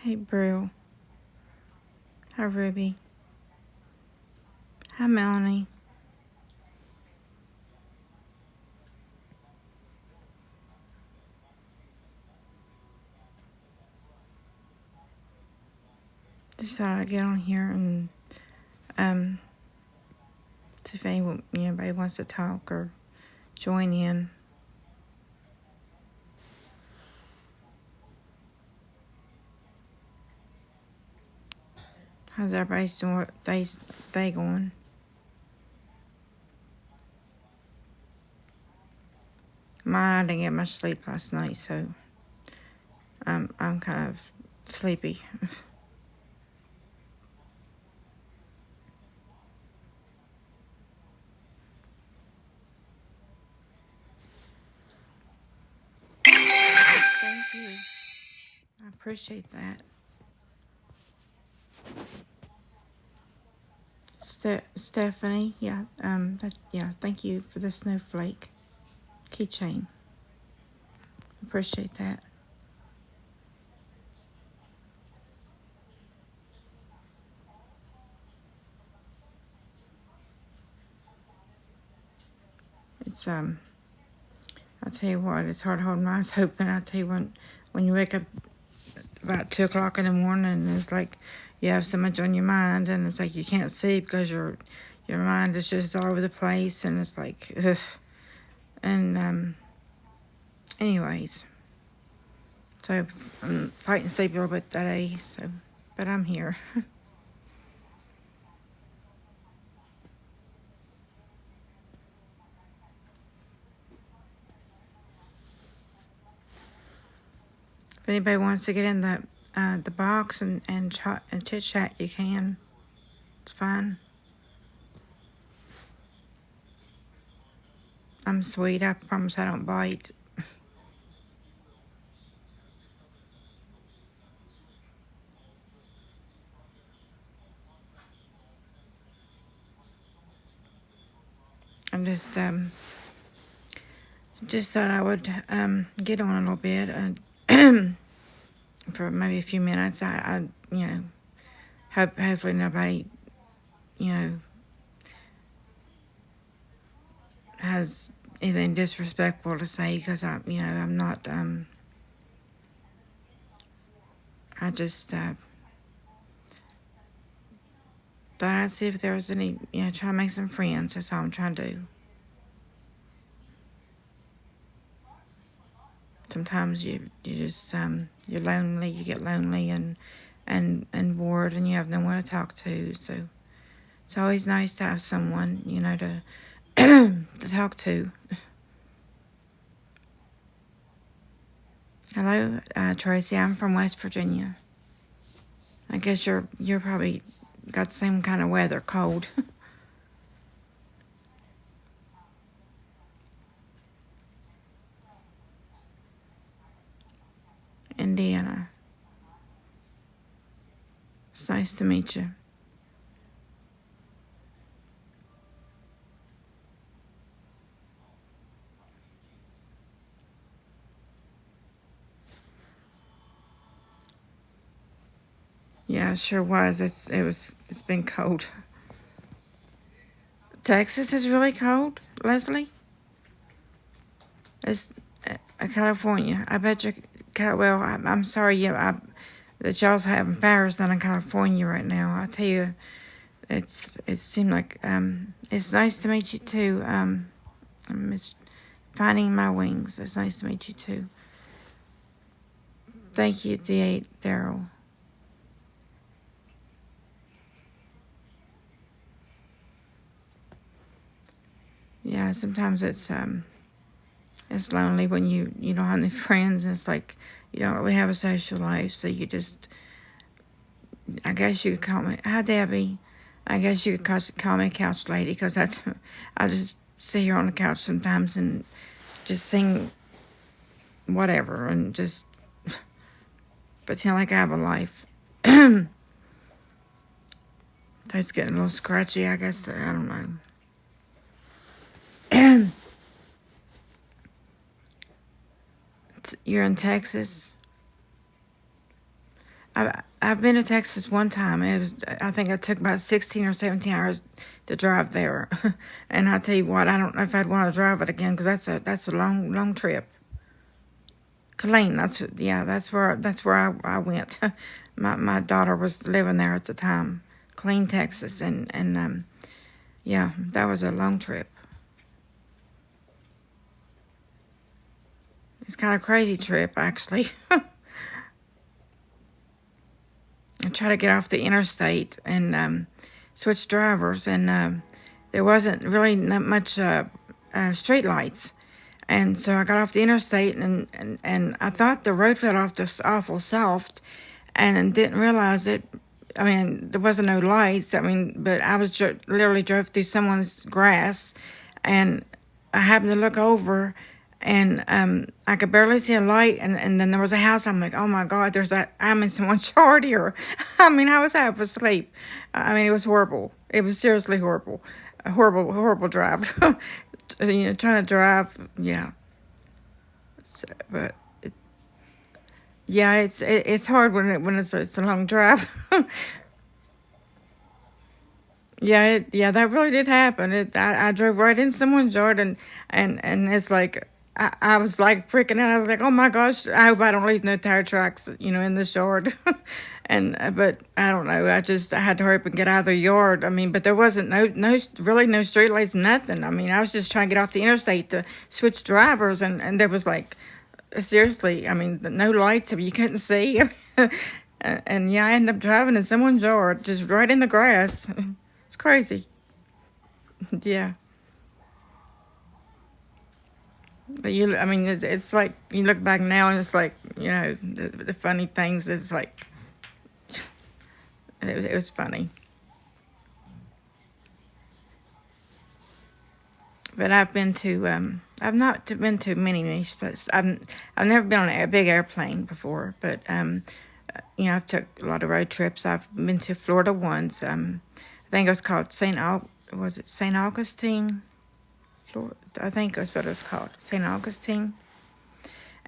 Hey, Brill. Hi, Ruby. Hi, Melanie. Just thought I'd get on here and um see if anybody wants to talk or join in. How's everybody's doing? Day going? Mine, I didn't get much sleep last night, so I'm kind of sleepy. Thank you. I appreciate that. Stephanie, yeah, thank you for the snowflake keychain. Appreciate that. It's I'll tell you what, it's hard holding my eyes open. I tell you when you wake up about 2 o'clock in the morning, and it's like you have so much on your mind, and it's like you can't sleep because your mind is just all over the place, and it's like, ugh. And anyways, so I'm fighting sleep a little bit today. So, but I'm here. If anybody wants to get in the box and chit chat, you can. It's fine. I'm sweet. I promise I don't bite. I'm just thought I would get on a little bit for maybe a few minutes. I hopefully nobody has anything disrespectful to say, because I'm not I just thought I'd see if there was any, try to make some friends. That's all I'm trying to do. Sometimes you just you're lonely, you get lonely and bored, and you have no one to talk to. So it's always nice to have someone, to to talk to. Hello, Tracy. I'm from West Virginia. I guess you're probably got the same kind of weather, cold. Indiana. It's nice to meet you. Yeah, it sure was. It's been cold. Texas is really cold, Leslie. It's California. I bet you. Well, I'm sorry. Yeah, that y'all's having fires down in California right now. I tell you, it seemed like it's nice to meet you too. I miss finding my wings. It's nice to meet you too. Thank you, D8 Daryl. Yeah, sometimes it's lonely when you don't have any friends, and it's like you don't really have a social life, so you just, I guess you could call me, hi Debbie, I guess you could call me a couch lady, because I just sit here on the couch sometimes and just sing whatever and just pretend like I have a life. It's getting a little scratchy, I guess, I don't know. You're in Texas? I've been to Texas one time. I think it took about 16 or 17 hours to drive there. And I tell you what, I don't know if I'd want to drive it again because that's a long trip. Killeen, that's where I went. My daughter was living there at the time, Killeen, Texas, and yeah, that was a long trip. It's kind of a crazy trip actually. I tried to get off the interstate and switch drivers, and there wasn't really not much street lights. And so I got off the interstate, and I thought the road felt off just awful soft, and didn't realize it. I mean, there wasn't no lights. I mean, but I was literally drove through someone's grass, and I happened to look over, and I could barely see a light, and then there was a house. I'm like, oh my God, I'm in someone's yard here. I mean, I was half asleep. I mean, it was horrible. It was seriously horrible. A horrible drive. Trying to drive, yeah. So, but yeah, it's hard when it's a long drive. Yeah, that really did happen. I drove right in someone's yard, and it's like I was like freaking out. I was like, oh my gosh, I hope I don't leave no tire tracks, in this yard. And but I don't know. I had to hurry up and get out of the yard. I mean, but there wasn't really no streetlights, nothing. I mean, I was just trying to get off the interstate to switch drivers, and there was like, seriously, I mean, no lights. You couldn't see. And yeah, I ended up driving in someone's yard, just right in the grass. It's crazy. Yeah. But I mean, it's like, you look back now and it's like, the funny things, it's like, it was funny. But I've not been to many states. I've never been on a big airplane before, but, I've took a lot of road trips. I've been to Florida once. I think it was called St. Augustine? Florida, I think that's what it's called, St. Augustine.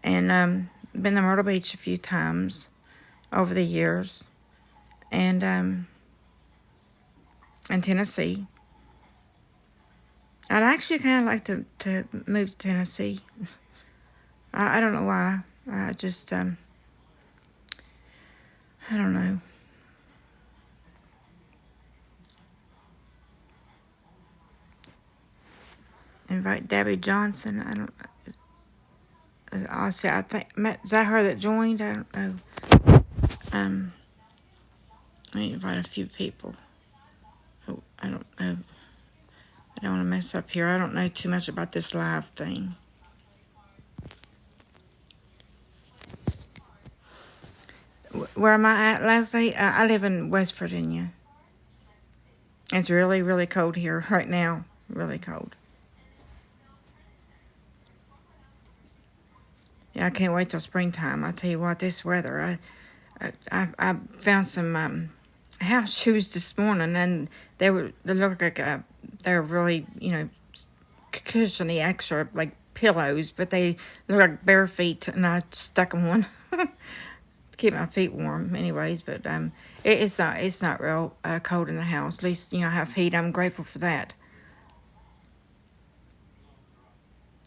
And been to Myrtle Beach a few times over the years, and Tennessee. I'd actually kind of like to move to Tennessee. I don't know why. I just I don't know. Invite Debbie Johnson. I don't. I'll say. I think is that her that joined? I don't know. Let me invite a few people. Oh, I don't know. I don't want to mess up here. I don't know too much about this live thing. Where am I at, Leslie? I live in West Virginia. It's really cold here right now. Really cold. Yeah, I can't wait till springtime. I tell you what, this weather. I found some house shoes this morning, and they look like they're really cushiony, extra like pillows, but they look like bare feet, and I stuck them on to keep my feet warm, anyways. But it's not real cold in the house. At least I have heat. I'm grateful for that.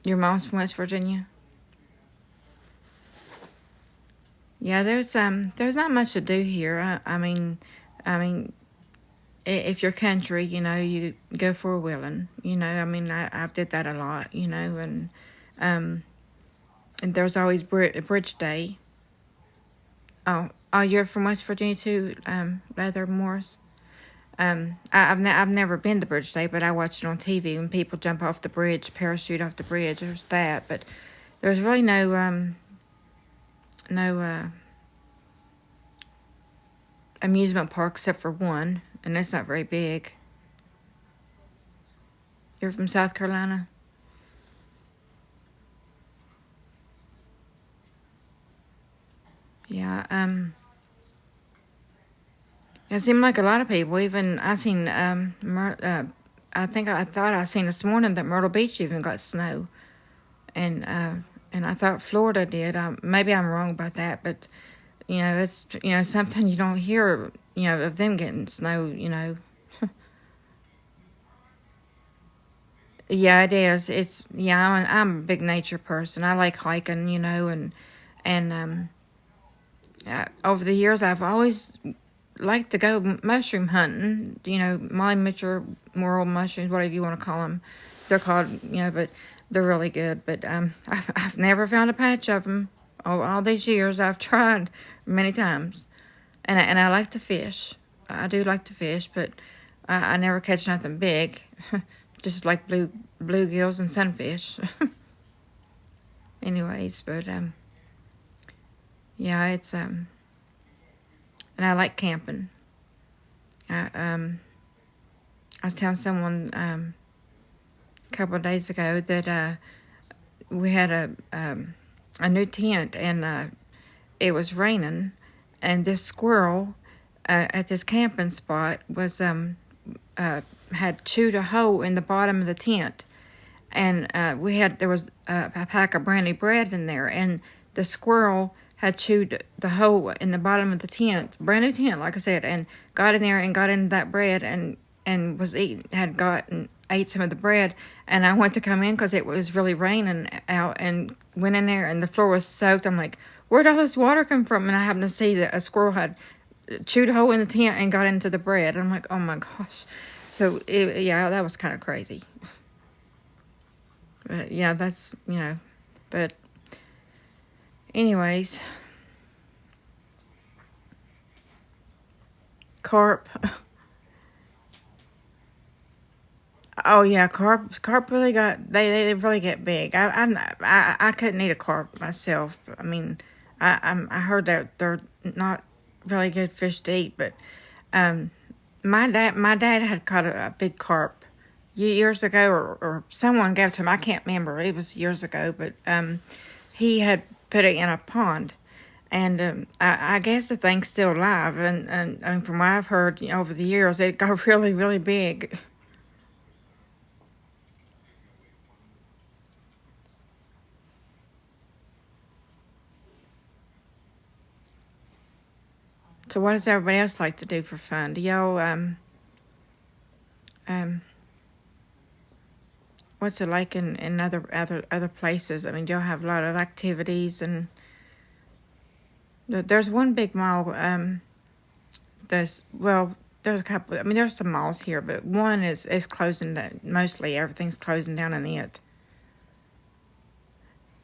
Your mom's from West Virginia. Yeah, there's not much to do here. I mean, if you're country, you go for a wheeling. I mean, I did that a lot. And there's always Bridge Day. Oh, you're from West Virginia too, Leather Morris. I've never been to Bridge Day, but I watch it on TV when people jump off the bridge, parachute off the bridge. There's that, but there's really no amusement park except for one, and it's not very big. You're from South Carolina? Yeah, it seemed like a lot of people, even I seen, I thought I seen this morning that Myrtle Beach even got snow, and I thought Florida did. Maybe I'm wrong about that, but It's sometimes you don't hear of them getting snow. Yeah, it is. I'm a big nature person. I like hiking, and over the years I've always liked to go mushroom hunting. My mature moral mushrooms, whatever you want to call them, they're called. But they're really good. But I've never found a patch of them. All these years I've tried many times, and I like to fish. I do like to fish, but I never catch nothing big. Just like bluegills and sunfish. Anyways, but yeah, it's and I like camping. I I was telling someone a couple of days ago that we had a new tent, and it was raining, and this squirrel at this camping spot was had chewed a hole in the bottom of the tent, and there was a pack of brandy bread in there, and the squirrel had chewed the hole in the bottom of the tent, brand new tent, like I said, and got in there and got into that bread and was eating, had gotten ate some of the bread, and I went to come in because it was really raining out, and went in there and the floor was soaked. I'm like, where'd all this water come from? And I happened to see that a squirrel had chewed a hole in the tent and got into the bread. I'm like, oh my gosh. So yeah, that was kind of crazy. Yeah, but anyways, carp. Oh yeah, carp really they really get big. I couldn't eat a carp myself. I mean, I heard that they're not really good fish to eat, but um, my dad had caught a big carp years ago, or someone gave it to him. I can't remember. It was years ago, but he had put it in a pond, and I guess the thing's still alive. And from what I've heard, over the years, it got really really big. So what does everybody else like to do for fun? Do y'all um what's it like in other places? I mean, do y'all have a lot of activities? And there's one big mall. There's a couple. I mean, there's some malls here, but one is closing down. Mostly everything's closing down in it.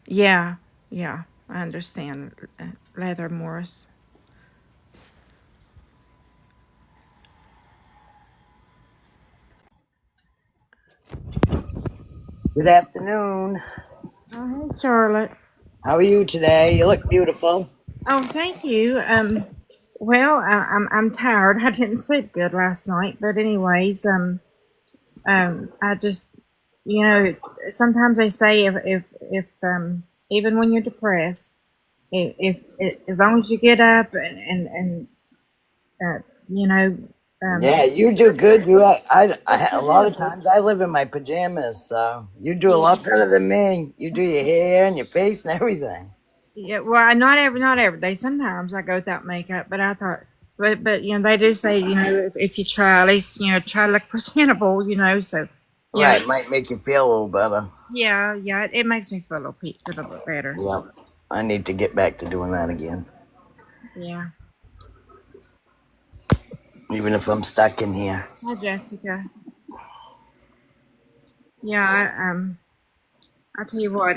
Yeah, yeah, I understand. Leather Morris. Good afternoon. Oh, hey, Charlotte. How are you today? You look beautiful. Oh, thank you. Well, I'm tired. I didn't sleep good last night, but anyways, I just, you know, sometimes they say if even when you're depressed, if as long as you get up and uh, you know, Yeah, you do good. A lot of times I live in my pajamas, so you do a yeah, lot better than me. You do your hair and your face and everything. yeah. Well, not every day. Sometimes I go without makeup, but I thought, but they do say if you try, at least try to look presentable, So yeah, Right, might make you feel a little better. yeah. It makes me feel feel a little bit better. Yep. I need to get back to doing that again, Yeah. even if I'm stuck in here. Hi, Jessica. Yeah, I'll tell you what,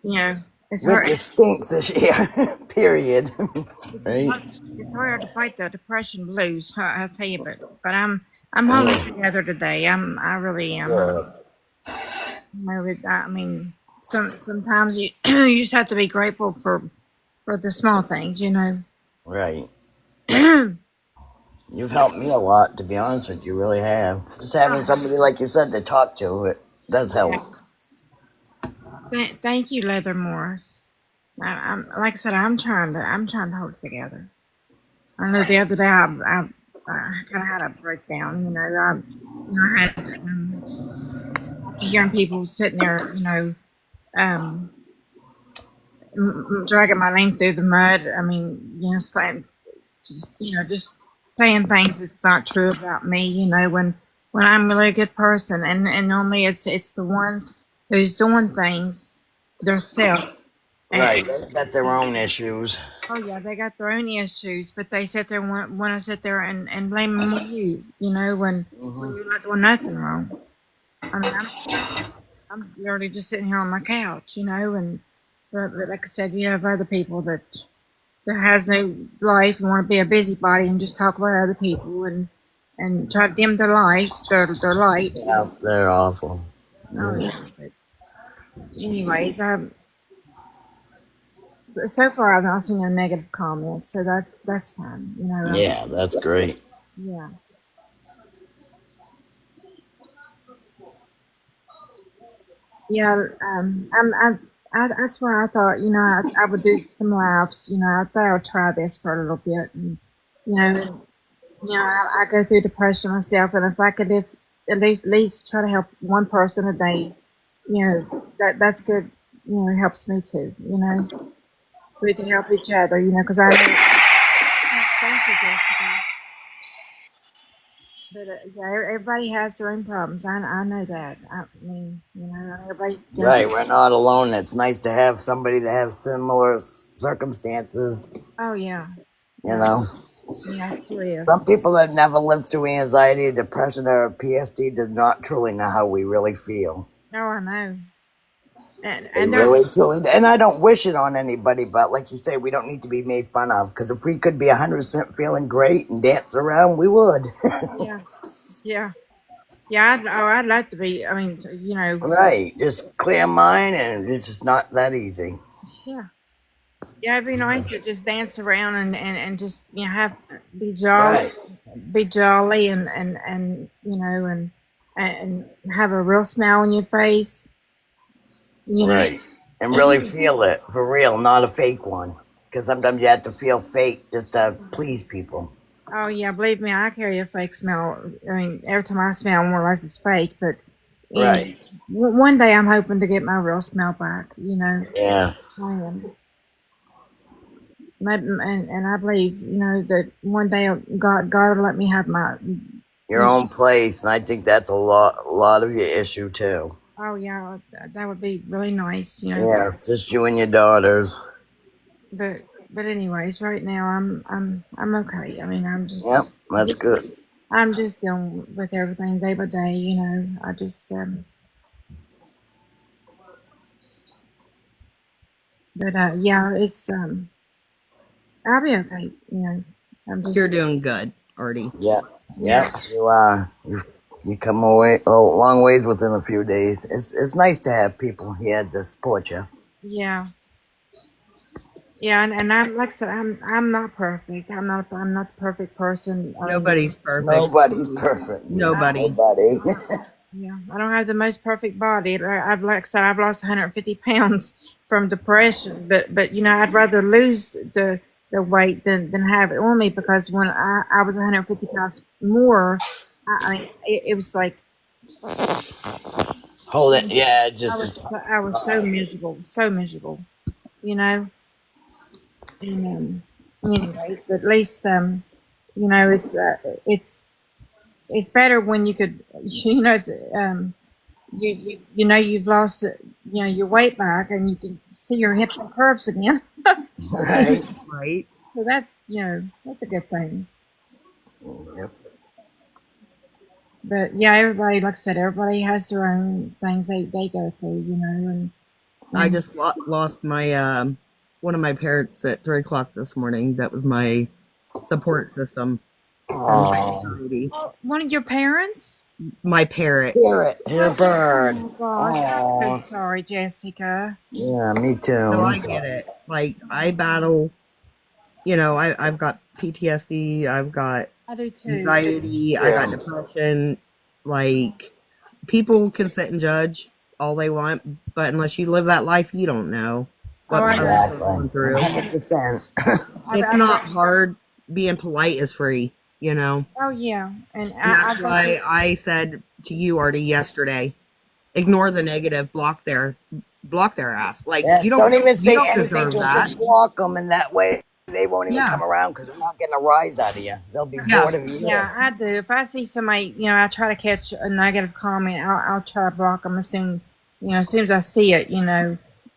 you know, it's hard. Winter stinks this year. Period. It's Right? hard. It's hard to fight the depression blues. I'll tell you, but I'm holding Yeah. it together today. I really am. Good. I mean, sometimes you you just have to be grateful for the small things. Right. You've helped me a lot, to be honest with you. You really have. Just having Oh, somebody like you said to talk to, it does yeah. help. Thank you, Leather Morris. I'm like I said, I'm trying to hold it together. I know the other day I kind of had a breakdown. I had after hearing people sitting there, um, dragging my name through the mud. I mean, saying just saying things that's not true about me. When I'm really a good person, and normally it's the ones who's doing things themselves. Right. And They've got their own issues. oh yeah, they got their own issues, but they sit there want to sit there and blame them on you. When Hmm. you're not doing nothing wrong. I mean, I'm literally just sitting here on my couch, and but like I said, you have other people that has no life and want to be a busybody and just talk about other people and try to dim their light, their light. Yeah, they're awful. Oh Mm. yeah. But anyways, so far I've not seen no negative comments, so that's fine. Yeah, that's great. Yeah, yeah. That's why I thought I would do some laughs. I thought I would try this for a little bit, and you know, and, I go through depression myself, and if I could at least try to help one person a day, that's good. It helps me too. We can help each other. Because I know. Thank you, Jessica. But yeah, everybody has their own problems. I know that. I mean, everybody goes Right, through. we're not alone. It's nice to have somebody that has similar circumstances. Oh yeah, You yeah, know, yeah. It sure is. some people that never lived through anxiety, depression, or PST does not truly know how we really feel. Oh, I know. And They and there's really truly, and I don't wish it on anybody, but like you say, we don't need to be made fun of because if we could be 100% feeling great and dance around, we would. yeah, yeah, yeah. I'd like to be. I mean, Right, just clear mind, and it's just not that easy. yeah. Yeah, it'd be nice to just dance around and just have Right, be jolly and have a real smile on your face. You know. right, and really feel it for real, not a fake one. Because sometimes you have to feel fake just to please people. Oh yeah, believe me, I carry a fake smell. I mean, every time I smell, more or less it's fake. But Right, anyway, one day I'm hoping to get my real smell back. yeah, I am. And I believe that one day God will let me have my. your own place, and I think that's a lot of your issue too. Oh yeah, that would be really nice. Yeah, just you and your daughters. But anyways, right now I'm okay. I mean, Yep, that's good. I'm just dealing with everything day by day. I just but yeah, it's I'll be okay. I'm just You're doing good, Artie. Yep, yeah, yep. You come away a long ways within a few days. It's nice to have people here to support you. yeah. Yeah, and I'm like I said, I'm not perfect. I'm not the perfect person. I mean, Nobody's perfect. Nobody's perfect. Nobody. Nobody. yeah, I don't have the most perfect body. Like I said, I've lost 150 pounds from depression, but I'd rather lose the weight than have it on me because when I was 150 pounds more, I mean, it was like Hold it. Yeah, just I was so miserable, you know. And anyways, but at least it's better when you could you've lost your weight back and you can see your hips and curves again. right. Right? So that's a good thing. Yep. But yeah, everybody, like I said, everybody has their own things they go through, I and just lost my one of my parents at 3 o'clock this morning. That was my support system and my Oh, anxiety. oh, one of your parents. My parrot. hear it, hear a Oh bird. my gosh, I'm Oh, so sorry, Jessica. yeah, me too. So I'm I get sorry. it. Like I battle, I've got PTSD, I've got I do too. anxiety, I got Yeah. depression. Like people can sit and judge all they want, but unless you live that life, you don't know Oh, what I others know. are Exactly. going through. 100%. It's I've not hard. Being polite is free, oh yeah, and And that's I've why I said to you, Artie, yesterday, ignore the negative, block block their ass. Like Yeah, don't even you say don't anything deserve to them. that. Just block them, and that way they won't even Yeah, come around because they're not getting a rise out of you. They'll be yeah. bored of you. Yeah, I do. If I see somebody, I try to catch a negative comment. I'll try to block them as soon as I see it.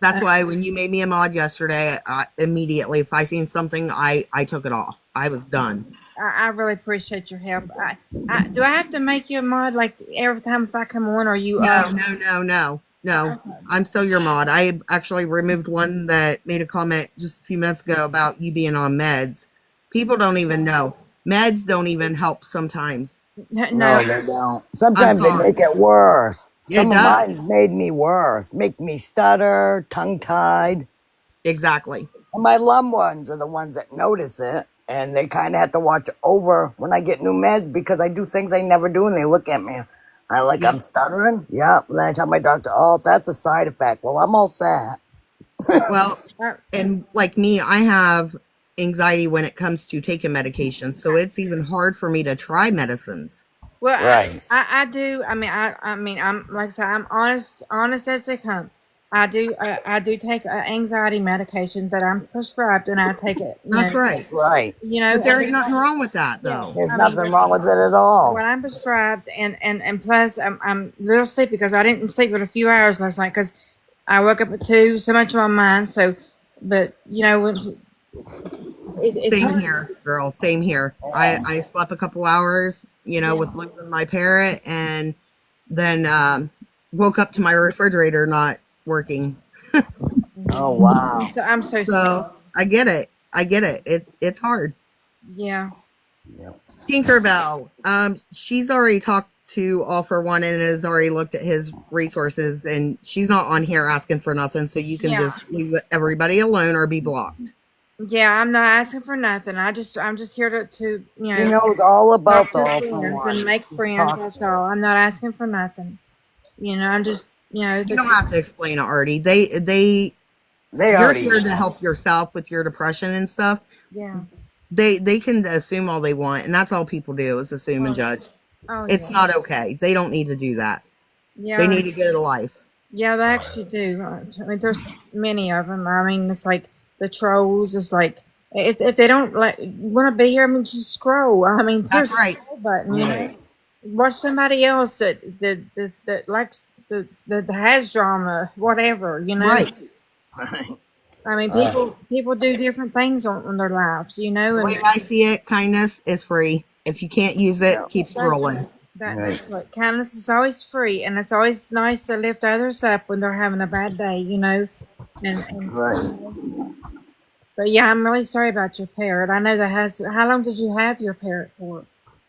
That's Uh, why when you made me a mod yesterday, immediately if I seen something, I took it off. I was done. I really appreciate your help. Do I have to make you a mod like every time if I come on, or you? No, no, no, no, no. I'm still your mod. I actually removed one that made a comment just a few minutes ago about you being on meds. People don't even know. Meds don't even help sometimes. No. No, they don't. I'm Sometimes they sorry. make it worse. It Some of does. mine made me worse. Make me stutter, tongue tied. Exactly. And my loved ones are the ones that notice it. And they kind of have to watch over when I get new meds because I do things I never do. And they look at me. I'm Yep. stuttering. Yeah. And then I tell my doctor, oh, that's a side effect. Well, I'm all set. Well, Uh, and like me, I have anxiety when it comes to taking medication. So it's even hard for me to try medicines. well, Right. I do. I mean, I'm like I said, I'm honest as they come. I do take anxiety medication that I'm prescribed, and I take it. That's right. That's right. But there ain't nothing wrong with that, Yeah. though. There's I mean, nothing wrong with it at all. what I'm prescribed, and plus I'm a little sleepy because I didn't sleep but a few hours last night because I woke up at 2, so much on my mind. So, but it's Same hard. here, girl. Same here. I slept a couple hours, Yeah. with losing my parrot, and then woke up to my refrigerator not working. Oh, wow. So I'm so sorry. So I get it. I get it. It's hard. Yeah. Yeah. Tinkerbell. She's already talked to All for One and has already looked at his resources, and she's not on here asking for nothing. So you can Yeah. just leave everybody alone or be blocked. Yeah, I'm not asking for nothing. I'm just here to She knows all talk about the to all for friends and one. make She's friends. talked That's to. all. I'm not asking for nothing. I'm just You don't have to explain it, Artie. They You're already here to know. help yourself with your depression and stuff. yeah. They can assume all they want, and that's all people do is assume and Oh, judge. oh It's yeah. not okay. They don't need to do that. They Yeah. need to get a life. Yeah, they actually do. I mean, there's many of them. I mean, it's like the trolls. It's like if they don't like want to be here, I mean, just scroll. I mean, That's there's a right. scroll button. Right. Watch somebody else that likes the has drama, whatever. Right. I mean, Uh, people do different things on their lives. The way And I see it, kindness is free. If you can't use yeah. it, keep that's scrolling. Right. that's what kindness is always free, and it's always nice to lift others up when they're having a bad day. And Right. but yeah, I'm really sorry about your parrot. I know that has. How long did you have your parrot for?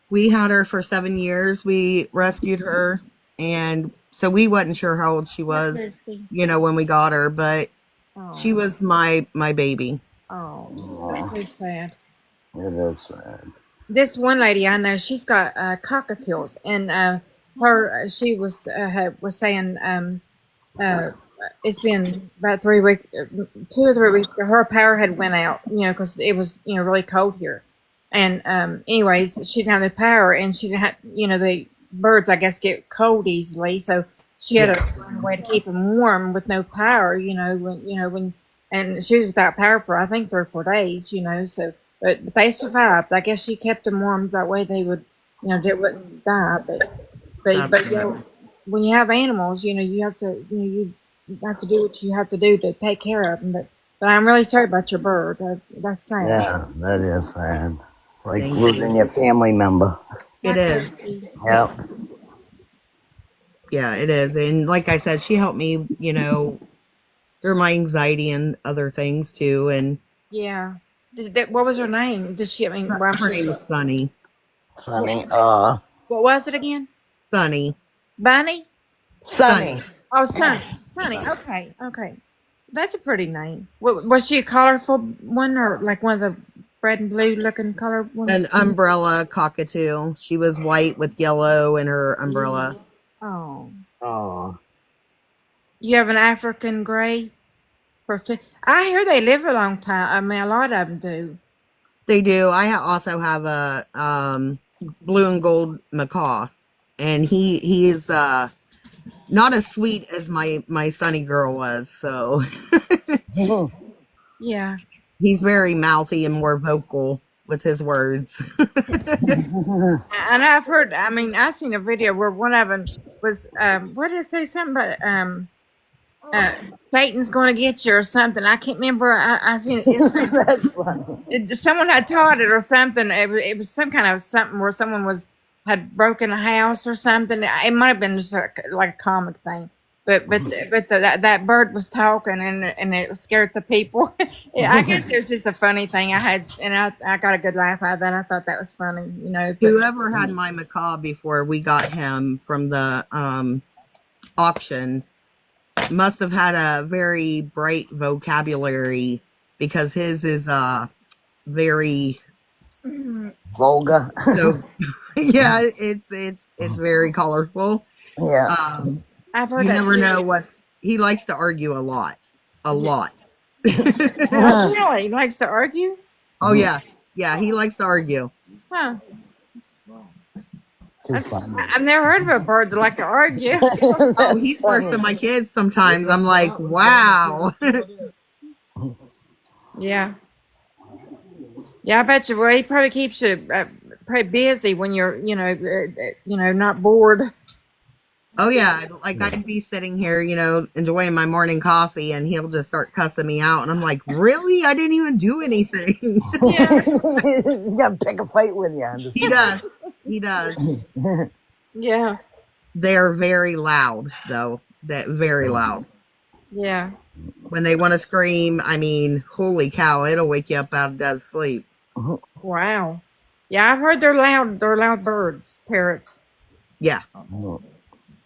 We had her for 7 years. We rescued her, and so we wasn't sure how old she You're was, Christy. when we got her, but she Oh, was my baby. oh, that's Oh, so sad. it is sad. This one lady I know, she's got cockatiels, and she was saying uh, it's been about 3 weeks, 2 or 3 weeks. Her power had went out, because it was really cold here. And anyways, she didn't have the power, and she didn't have, the birds I guess get cold easily, so she had Yeah. to find a way to keep them warm with no power. When and she was without power for I think 3 or 4 days. So but they survived. I guess she kept them warm that way they would, they wouldn't die. But That's but good. when you have animals, you have to you have to do what you have to do to take care of them. But I'm really sorry about your bird. That's sad. Yeah, that is sad. Like Thank losing you. your family member. It Hi, is. Christy. Yep. Yeah, it is. And like I said, she helped me, through my anxiety and other things too. And Yeah. What was her name? Did she? I mean, well, I'm her sure name she. is Sunny. What, Sunny. what was it again? Sunny. Bunny? Sunny. Sunny. Oh, Sunny. Sunny. Okay. Okay. That's a pretty name. Was she a colorful one or like one of the red and blue looking color An ones? umbrella cockatoo. She was white with yellow in her umbrella. Oh. Oh. You have an African gray? I hear they live a long time. I mean, a lot of them do. They do. Also have a blue and gold macaw, and he's Not as sweet as my Sunny girl was. So Yeah. he's very mouthy and more vocal with his words. And I've heard, I mean, I seen a video where one of them was, what did it say? Something about, uh, Satan's going to get you or something. I can't remember. I seen it. That's funny. Someone had taught it or something. It was some kind of something where someone had broken a house or something. It might have been just like a comic thing. That bird was talking and it scared the people. Yeah, I guess it was just a funny thing I had, and I got a good laugh out of that. I thought that was funny, you know. But Whoever had my macaw before we got him from the auction must have had a very bright vocabulary because his is very Vulgar. so yeah, it's very colorful. Yeah. I've heard You that. never know what he likes to argue a lot. A lot. Oh, really? He likes to argue? Oh yeah. Yeah, he likes to argue. Huh. Too funny. I've never heard of a bird that like to argue. Oh, he's worse than my kids sometimes. I'm like, wow. Yeah. Yeah, I bet you. Well, he probably keeps you pretty busy when you're, not bored. Oh yeah, like I'd be sitting here, enjoying my morning coffee, and he'll just start cussing me out, and I'm like, really? I didn't even do anything. Yeah. He's gonna pick a fight with you. He does. He does. Yeah. They're very loud, though. That very loud. Yeah. When they want to scream, I mean, holy cow, it'll wake you up out of dead sleep. Wow. Yeah, I've heard they're loud. They're loud birds, parrots. Yeah.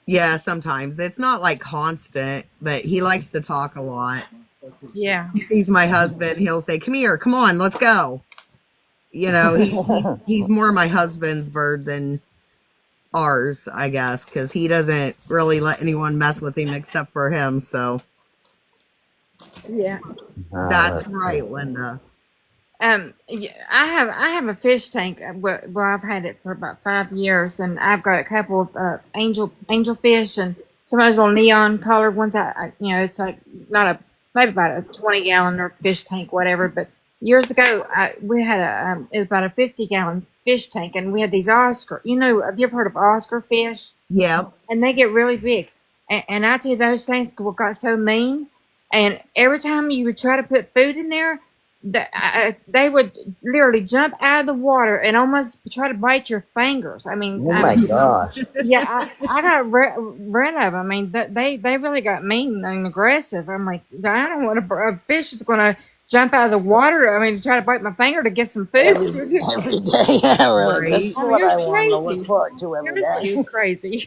Yeah, sometimes. It's not like constant, but he likes to talk a lot. Yeah. He sees my husband, he'll say, come here, come on, let's go. He's more my husband's bird than ours, I guess, because he doesn't really let anyone mess with him except for him, so. Yeah. That's right, Linda. Yeah, I have a fish tank. Well, I've had it for about 5 years, and I've got a couple of angel fish, and some of those little neon colored ones. It's like not maybe about a 20-gallon or fish tank, whatever. But years ago, we had it was about a 50-gallon fish tank, and we had these Oscar. Have you ever heard of Oscar fish? Yeah. And they get really big, and I tell you, those things got so mean. And every time you would try to put food in there, they would literally jump out of the water and almost try to bite your fingers. I mean, Oh my gosh. yeah, I got rid of them. I mean, they really got mean and aggressive. I'm like, I don't want a fish is going to jump out of the water. I mean, to try to bite my finger to get some food. Every day. Yeah, really. Right. This is what I want to look forward to every day. You're crazy.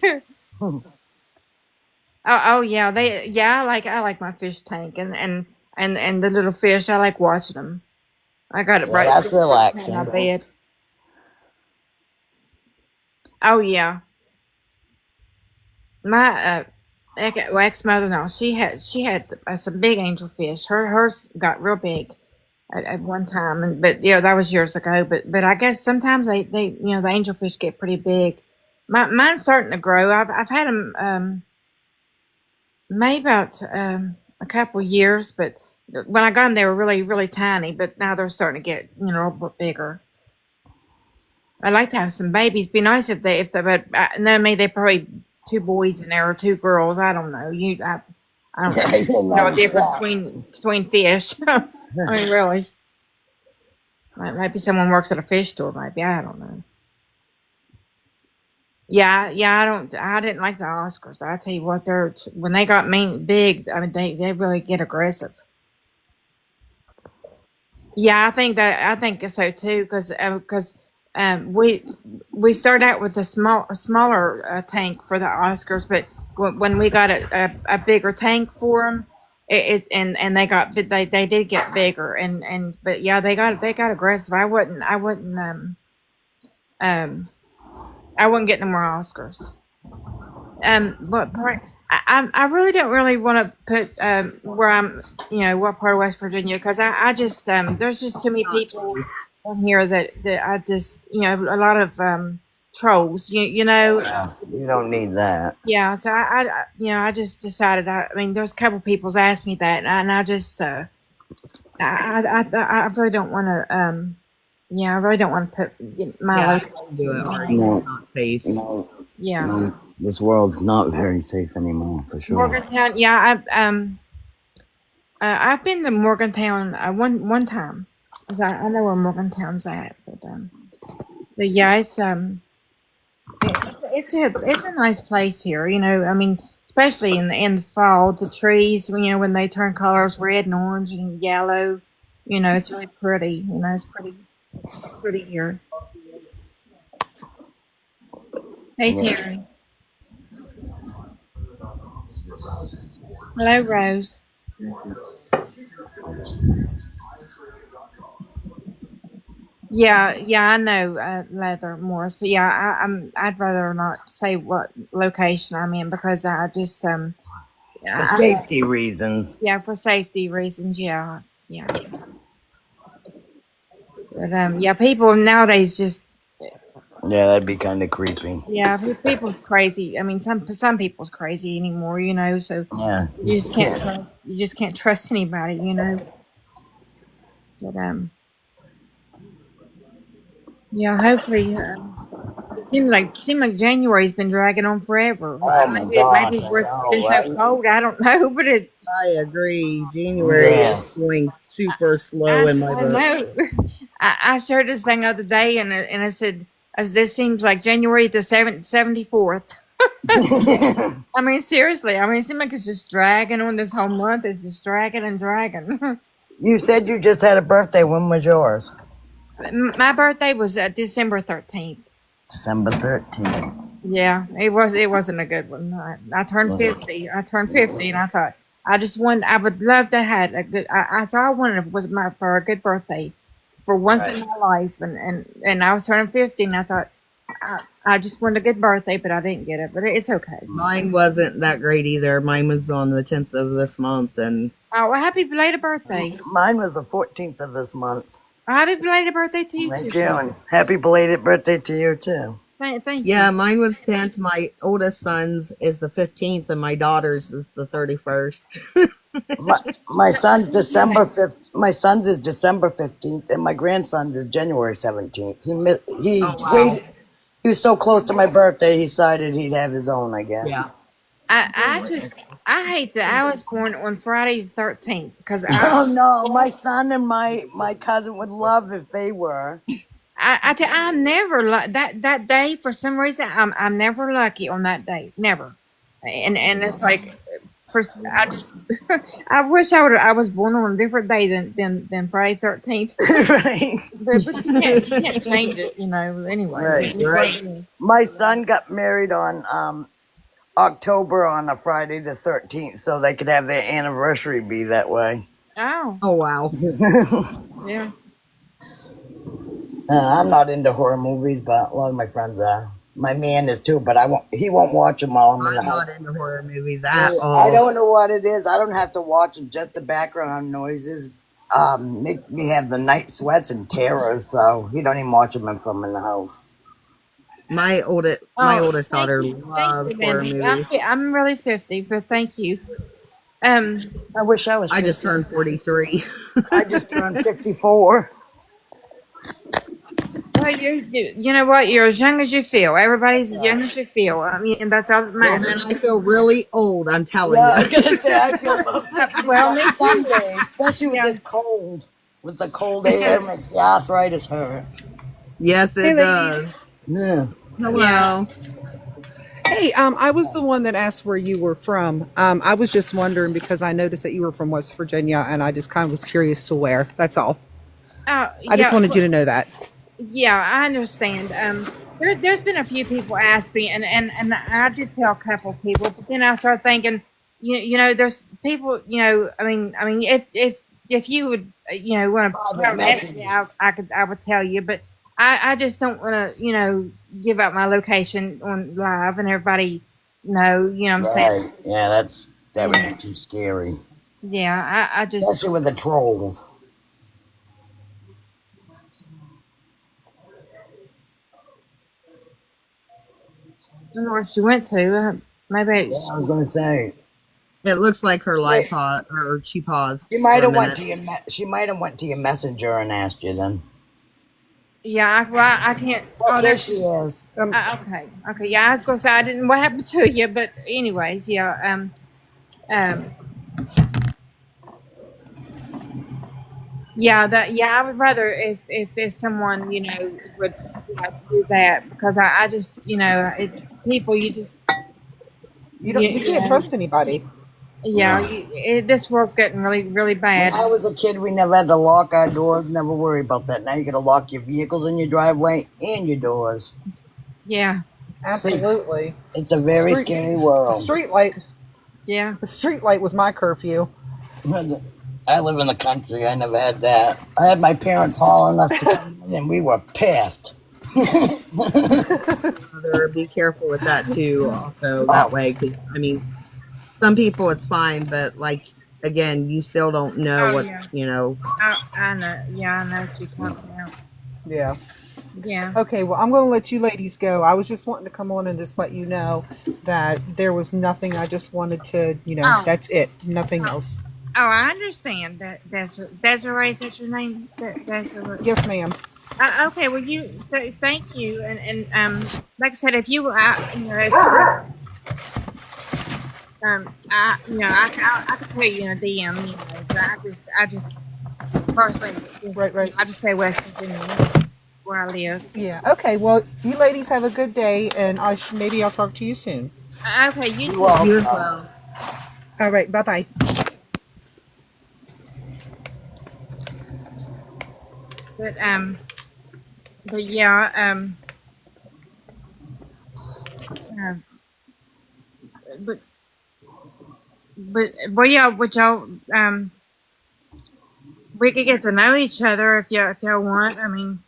Oh yeah, I like my fish tank and the little fish. I like watching them. I got it right That's in relaxing. my bed. Oh yeah, my ex mother-in-law. She had some big angelfish. Hers got real big at one time, but that was years ago. But I guess sometimes they the angelfish get pretty big. Mine's starting to grow. I've had them. Maybe about a couple years, but when I got them, they were really, really tiny. But now they're starting to get, a little bit bigger. I'd like to have some babies. Be nice if they, but no, maybe they probably 2 boys in there or 2 girls. I don't know. I don't know a difference between fish. I mean, really. Maybe someone works at a fish store. Maybe I don't know. Yeah, I didn't like the Oscars. I tell you what, when they got big. I mean, they really get aggressive. Yeah, I think so too, because we started out with a smaller tank for the Oscars, but when we got a bigger tank for them, and they did get bigger, but yeah, they got aggressive. I wouldn't get no more Oscars. I really don't really want to put where I'm, what part of West Virginia, because I just there's just too many people in here that I just, a lot of trolls. You know. Yeah, you don't need that. Yeah. So I just decided. I mean, there's a couple people's asked me that, and I just I really don't want to. Yeah, I really don't want to put my Yeah, I location. wouldn't do it, Ari. No, It's not safe. no, Yeah. no. This world's not very safe anymore, for sure. Morgantown. Yeah, I've been to Morgantown one time. I know where Morgantown's at, but yeah, it's a nice place here. You know, I mean, especially in the fall, the trees, when they turn colors, red and orange and yellow. It's really pretty. It's pretty here. Hey Yeah. Terry, hello Rose. Yeah, yeah, I know, Leather more. So yeah, I'd rather not say what location I'm in because I just For I, safety reasons. yeah, for safety reasons, yeah, yeah. But yeah, people nowadays just Yeah, that'd be kind of creepy. yeah, people's crazy. I mean, some people's crazy anymore, so Yeah, you just can't can't. trust you just can't trust anybody. But yeah, hopefully it seemed like January's been dragging on forever. Oh my Maybe gosh, it's I where it's know, been so right? cold. I don't know, but I agree. January is Yes. going super slow I in my I book. know. I shared this thing the other day, and I said, as this seems like January the 74th. I mean, seriously. I mean, it seems like it's just dragging on this whole month. It's just dragging and dragging. You said you just had a birthday. When was yours? My birthday was December 13th. December 13th. Yeah, it wasn't a good one. I turned Was it? 50. I turned 50, and I thought I would love to have a good. All I wanted was for a good birthday, for once in Right. my life, and I was turning 50, and I thought I just wanted a good birthday, but I didn't get it. But it's okay. Mine wasn't that great either. Mine was on the 10th of this month, and Oh, well, happy belated birthday! Mine was the 14th of this month. Happy belated birthday to you too, Thank you. sweetie. And happy belated birthday to you, too. Thank you. yeah, mine was 10th. My oldest son's is the 15th, and my daughter's is the 31st. My, my son's Yeah. December 5th. My son's is December 15th, and my grandson's is January 17th. He Oh, wow. waited. He was so close to my birthday, he decided he'd have his own, I guess. Yeah. I hate that I was born on Friday the 13th because Oh no, my son and my cousin would love if they were. I never that day for some reason I'm never lucky on that day, never. And it's like for I just I wish I was born on a different day than Friday 13th. Right. But you can't change it, anyway. Right. It is what Right. it is. My son got married on October on a Friday the 13th, so they could have their anniversary be that way. Oh, Oh, wow. yeah. I'm not into horror movies, but a lot of my friends are. My man is too, but I won't. He won't watch them while I'm in the I'm not house. into horror movies at I all. don't know what it is. I don't have to watch them. Just the background noises make me have the night sweats and terror. So he don't even watch them if I'm in the house. My Oh, oldest thank daughter you, thank loves you, horror Mandy. movies. I'm really 50, but thank you. Um, I wish I was I just 50. turned 43. I just turned 54. well, you know what? You're as young as you feel. Everybody's as young as you feel. I mean, and that's all that Well, then matters. I feel really old, I'm telling Yeah, you. I was gonna say I feel about 60 Well, something me too. some days, especially with Yeah. this cold. With the cold air, makes the arthritis hurt. Yes, Hey, it ladies. does. Yeah. Yeah. Hello. Hey, I was the one that asked where you were from. I was just wondering because I noticed that you were from West Virginia, and I just kind of was curious to where. That's all. I just Yeah. wanted you to know that. Yeah, I understand. There's been a few people ask me, and I did tell a couple of people, but then I started thinking, there's people, if you would, want Private to ask me, message. I would tell you, but I just don't want to, give out my location on live and everybody know, what I'm saying? Right. Yeah, that would be Yeah, too scary. yeah, I just, Especially with the trolls. don't know where she went to. Maybe Yeah, I was gonna say. It looks like her live Wait, pause or she paused she might for a have went minute. to your. She might have went to your messenger and asked you then. yeah. Well, I can't. Oh, Oh, there there she she's. is. Okay. Okay. Yeah, I was gonna say I didn't. What happened to you? But anyways, yeah. Um. Yeah. That. Yeah. I would rather if someone would do that because I just people you just You you can't know trust anybody. yeah No. this world's getting really really When bad. I was a kid, we never had to lock our doors. Never worry about that. Now you got to lock your vehicles in your driveway and your doors. Yeah. See, Absolutely. it's a The very street scary the world. street light Yeah. the street light was my curfew. I live in the country. I never had that. I had my parents hauling us to come in, and we were pissed. Rather be careful with that too. Also, that Oh, way, because I mean, some people it's fine, but like again, you still don't know Oh what yeah. you know. I know. Yeah, I know what you're talking about. Yeah. Yeah. Okay, well, I'm going to let you ladies go. I was just wanting to come on and just let you know that there was nothing. I just wanted to, Oh. that's it. Nothing Oh. else. Oh, I understand that. Desiree. Is that your name? Desiree. Yes, ma'am. Okay. Well, thank you. And like I said, if you, if you, I could put you in a DM, but I just personally, just, Right, right. I just say West Virginia, where I live. Yeah. Okay, well, you ladies have a good day, and maybe I'll talk to you soon. Okay, you you too. You as also. well. All right, bye bye. But but yeah, uh, but but yeah, but y'all, we could get to know each other if y'all want. I mean,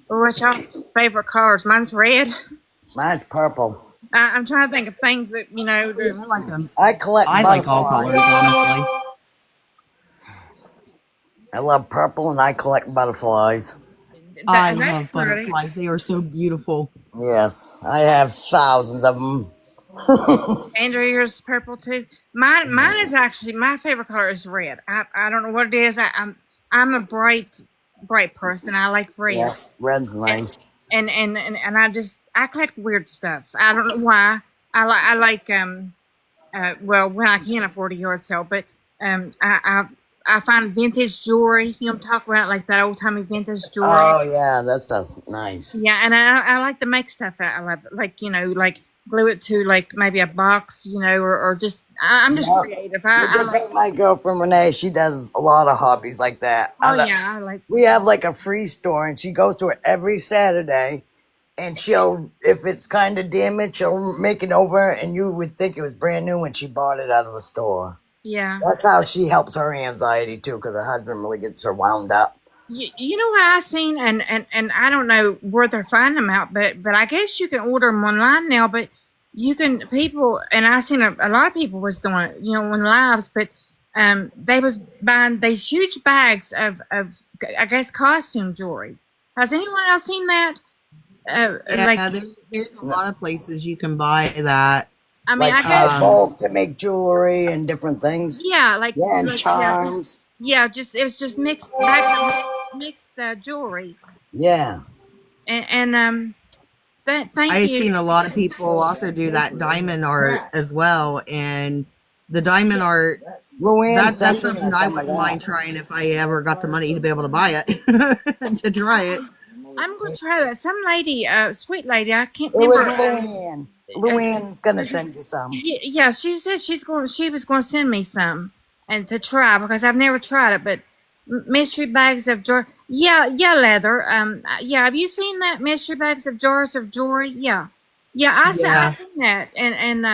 what's y'all's favorite colors? Mine's red. Mine's purple. I'm trying to think of things that Yeah, I like them. I collect I like all butterflies. colors, honestly. I love purple, and I collect butterflies. I that's love pretty. butterflies. They are so beautiful. Yes, I have thousands of them. Andrew, yours purple too. Mine is actually my favorite color is red. I don't know what it is. I'm a bright person. I like Yeah, red, red's and nice. and I collect weird stuff. I don't know why. I like well when I can afford a yard sale, but I find vintage jewelry. You know, I'm talking about like that old timey vintage jewelry. Oh yeah, that stuff's nice. Yeah, and I like to make stuff out. I love it. Like like glue it to like maybe a box, or just I'm just Yeah. creative. Well, I just like. like my girlfriend Renee, she does a lot of hobbies like that. Oh yeah, I like. We have like a free store, and she goes to it every Saturday. And she'll, if it's kind of damaged, she'll make it over, and you would think it was brand new when she bought it out of a store. Yeah. That's how she helps her anxiety too, because her husband really gets her wound up. You know what I seen, and I don't know where they're finding them out, but I guess you can order them online now. But you can people, and I seen a lot of people was doing it, on lives, but they was buying these huge bags of I guess costume jewelry. Has anyone else seen that? Like, Yeah, there's a lot of places you can buy that. I mean, Like I buy guess, Um, bulk to make jewelry and different things. yeah, like Yeah, and like yeah, charms. yeah. Just it was just mixed bags of mixed jewelry, Yeah. and thank I've you. seen a lot of people also do that diamond art as well, and the diamond art Luann that's sent me something I some of wouldn't that. mind trying if I ever got the money to be able to buy it to try it. I'm gonna try that. Some lady, sweet lady, I can't It was remember. Luann. Uh, Luann's gonna send you some. yeah, she said she was going to send me some and to try because I've never tried it. But mystery bags of jar, yeah, yeah, leather. Yeah, have you seen that mystery bags of jars of jewelry? Yeah, yeah, I Yeah, seen that, and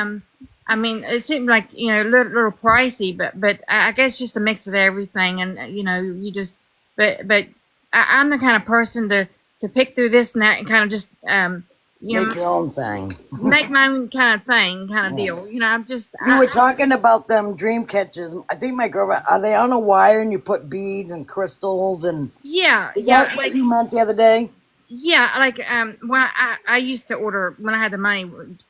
I mean, it seemed like little pricey, but I guess just a mix of everything, and you just, but I'm the kind of person to pick through this and that and kind of just you Make know your own thing. make my own kind of thing, kind of Yeah. deal. I'm just, We were talking about them dream catchers. I think my girlfriend, are they on a wire and you put beads and crystals and yeah, is yeah, that what like, you meant the other day? Yeah, like when I used to order when I had the money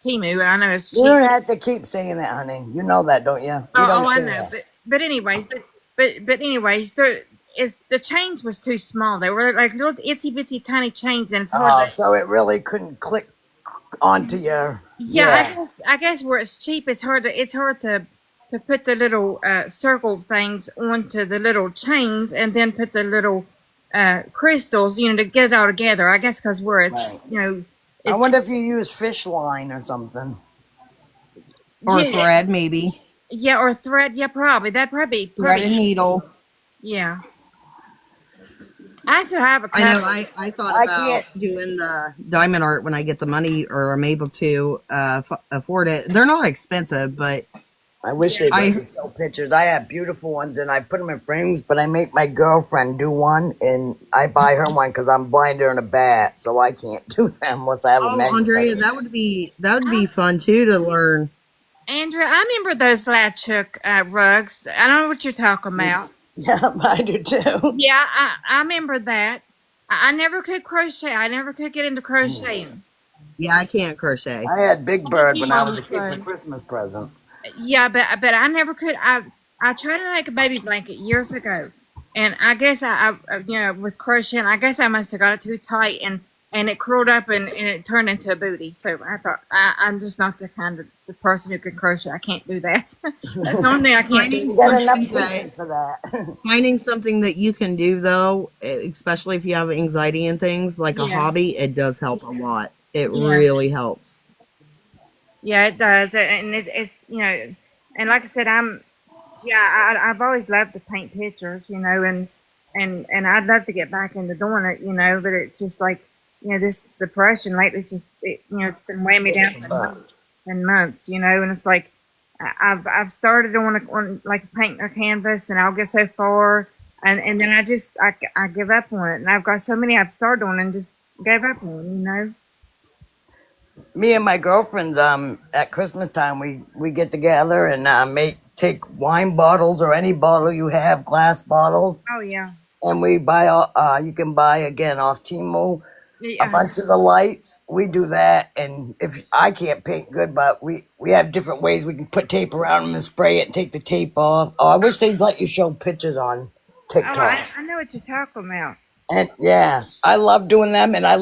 Timu, and I know it's You cheap. don't have to keep saying that, honey. You know that, don't you? We Oh, don't I know, care. but anyways, but anyways, the chains was too small. They were like little itsy bitsy tiny chains, and it's hard to. Oh, so it really couldn't click onto your. Yeah, Yeah. I guess where it's cheap, it's hard to put the little circle things onto the little chains, and then put the little crystals, to get it all together. I guess because where it's Right. I it's wonder if you use fish line or something. Or yeah, thread, maybe. yeah, or thread. Yeah, probably that Thread probably and needle. yeah. I still have a I know couple. I thought I can't. about doing the diamond art when I get the money or I'm able to afford it. They're not expensive, but I wish Yeah, they'd let I me show pictures. I have beautiful ones and I put them in frames, but I make my girlfriend do one and I buy her one because I'm blinder and a bat, so I can't do them unless I have a oh magnifying. Andrea, that would be fun too to learn. Andrea, I remember those Latchuk rugs. I don't know what you're talking about. Yeah, I do too. Yeah, I remember that. I never could crochet. I never could get into crocheting. Yeah, I can't crochet. I had Big Bird when I was a kid for So, Christmas present. yeah, but I never could. I tried to make a baby blanket years ago, and I guess with crocheting, I guess I must have got it too tight and it curled up and it turned into a booty. So I thought I'm just not the kind of the person who can crochet. I can't do that. That's the only thing I can't Finding You do. got enough something that patience for that. finding something that you can do though, especially if you have anxiety and things like a Yeah, hobby, it does help a lot. It yeah. really helps. Yeah, it does, and it's and like I said, I've always loved to paint pictures, and I'd love to get back into doing it, but it's just like this depression lately, it's been weighing me down for months and months, and it's like I've started on like painting a canvas, and I'll get so far, and then I give up on it, and I've got so many I've started on and just gave up on. Me and my girlfriends, at Christmas time, we get together and make take wine bottles or any bottle you have, glass bottles, Oh yeah, and we buy all. You can buy again off Temu a yeah, bunch of the lights. We do that, and if I can't paint good, but we have different ways we can put tape around them and spray it and take the tape off. Oh, I wish they'd let you show pictures on oh, TikTok. I know what you're talking about. And yes, I love doing them, and I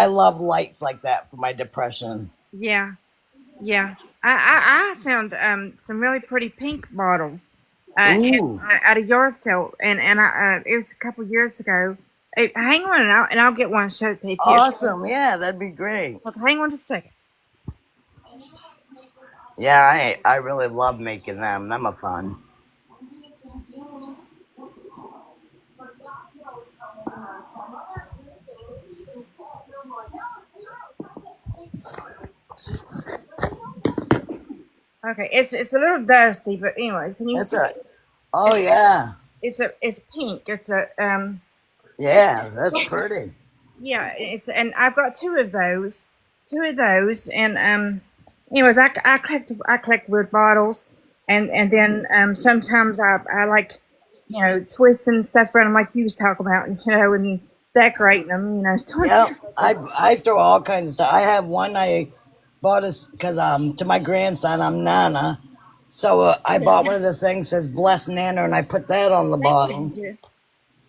love lights like that for my depression. Yeah, yeah. I found some really pretty pink bottles Ooh, at a yard sale, and it was a couple years ago. Hang on, and I'll get one show to you. awesome! Yeah, that'd be great. Okay, hang on just a second. Yeah, I really love making them. Them are fun. Okay, it's a little dusty, but anyways, can you That's see? a. Oh It's yeah, it's pink. It's a yeah, that's pretty. Yeah, and I've got two of those, and anyways, I collect wood bottles, and then sometimes I like twisting stuff around 'em like you was talking about, and decorating them, doing Yep, stuff like that. I throw all kinds of stuff. I have one I bought us because to my grandson I'm Nana, so I Yeah, bought one of the things that says "Bless Nana" and I put that on the thank you. bottle. Dear.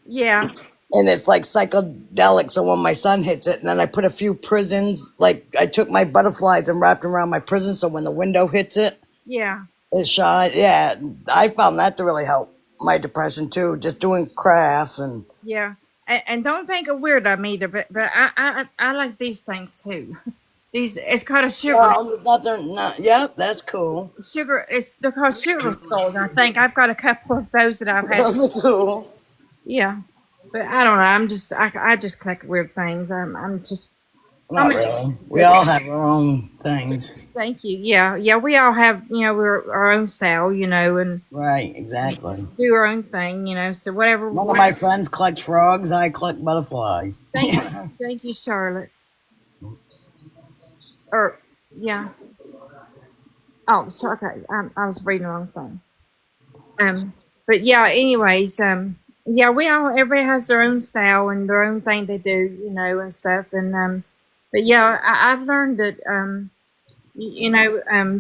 Yeah, And it's like psychedelic. So when my son hits it, and then I put a few prisms, like I took my butterflies and wrapped them around my prison, so when the window hits it, yeah, it shines. Yeah, I found that to really help my depression too. Just doing crafts and yeah. And don't think of weird of me either, but I like these things too. These it's called a well, nothing. Not, yep, that's cool. sugar. It's they're called sugar skulls. I think I've got a couple of those that I've had. Those are cool. Yeah, but I don't know. I just collect weird things. I'm just I'm Not a, really. We but all have our own things. thank you. Yeah, yeah. We all have we're our own style, and Right, exactly. do our own thing, So whatever. One of my friends collects frogs. I collect butterflies. Yeah. Thank you, Charlotte. Or yeah. Oh, okay. I was reading the wrong thing. Um, but yeah. Anyways, yeah, we all everybody has their own style and their own thing they do, and stuff. And but yeah, I've learned that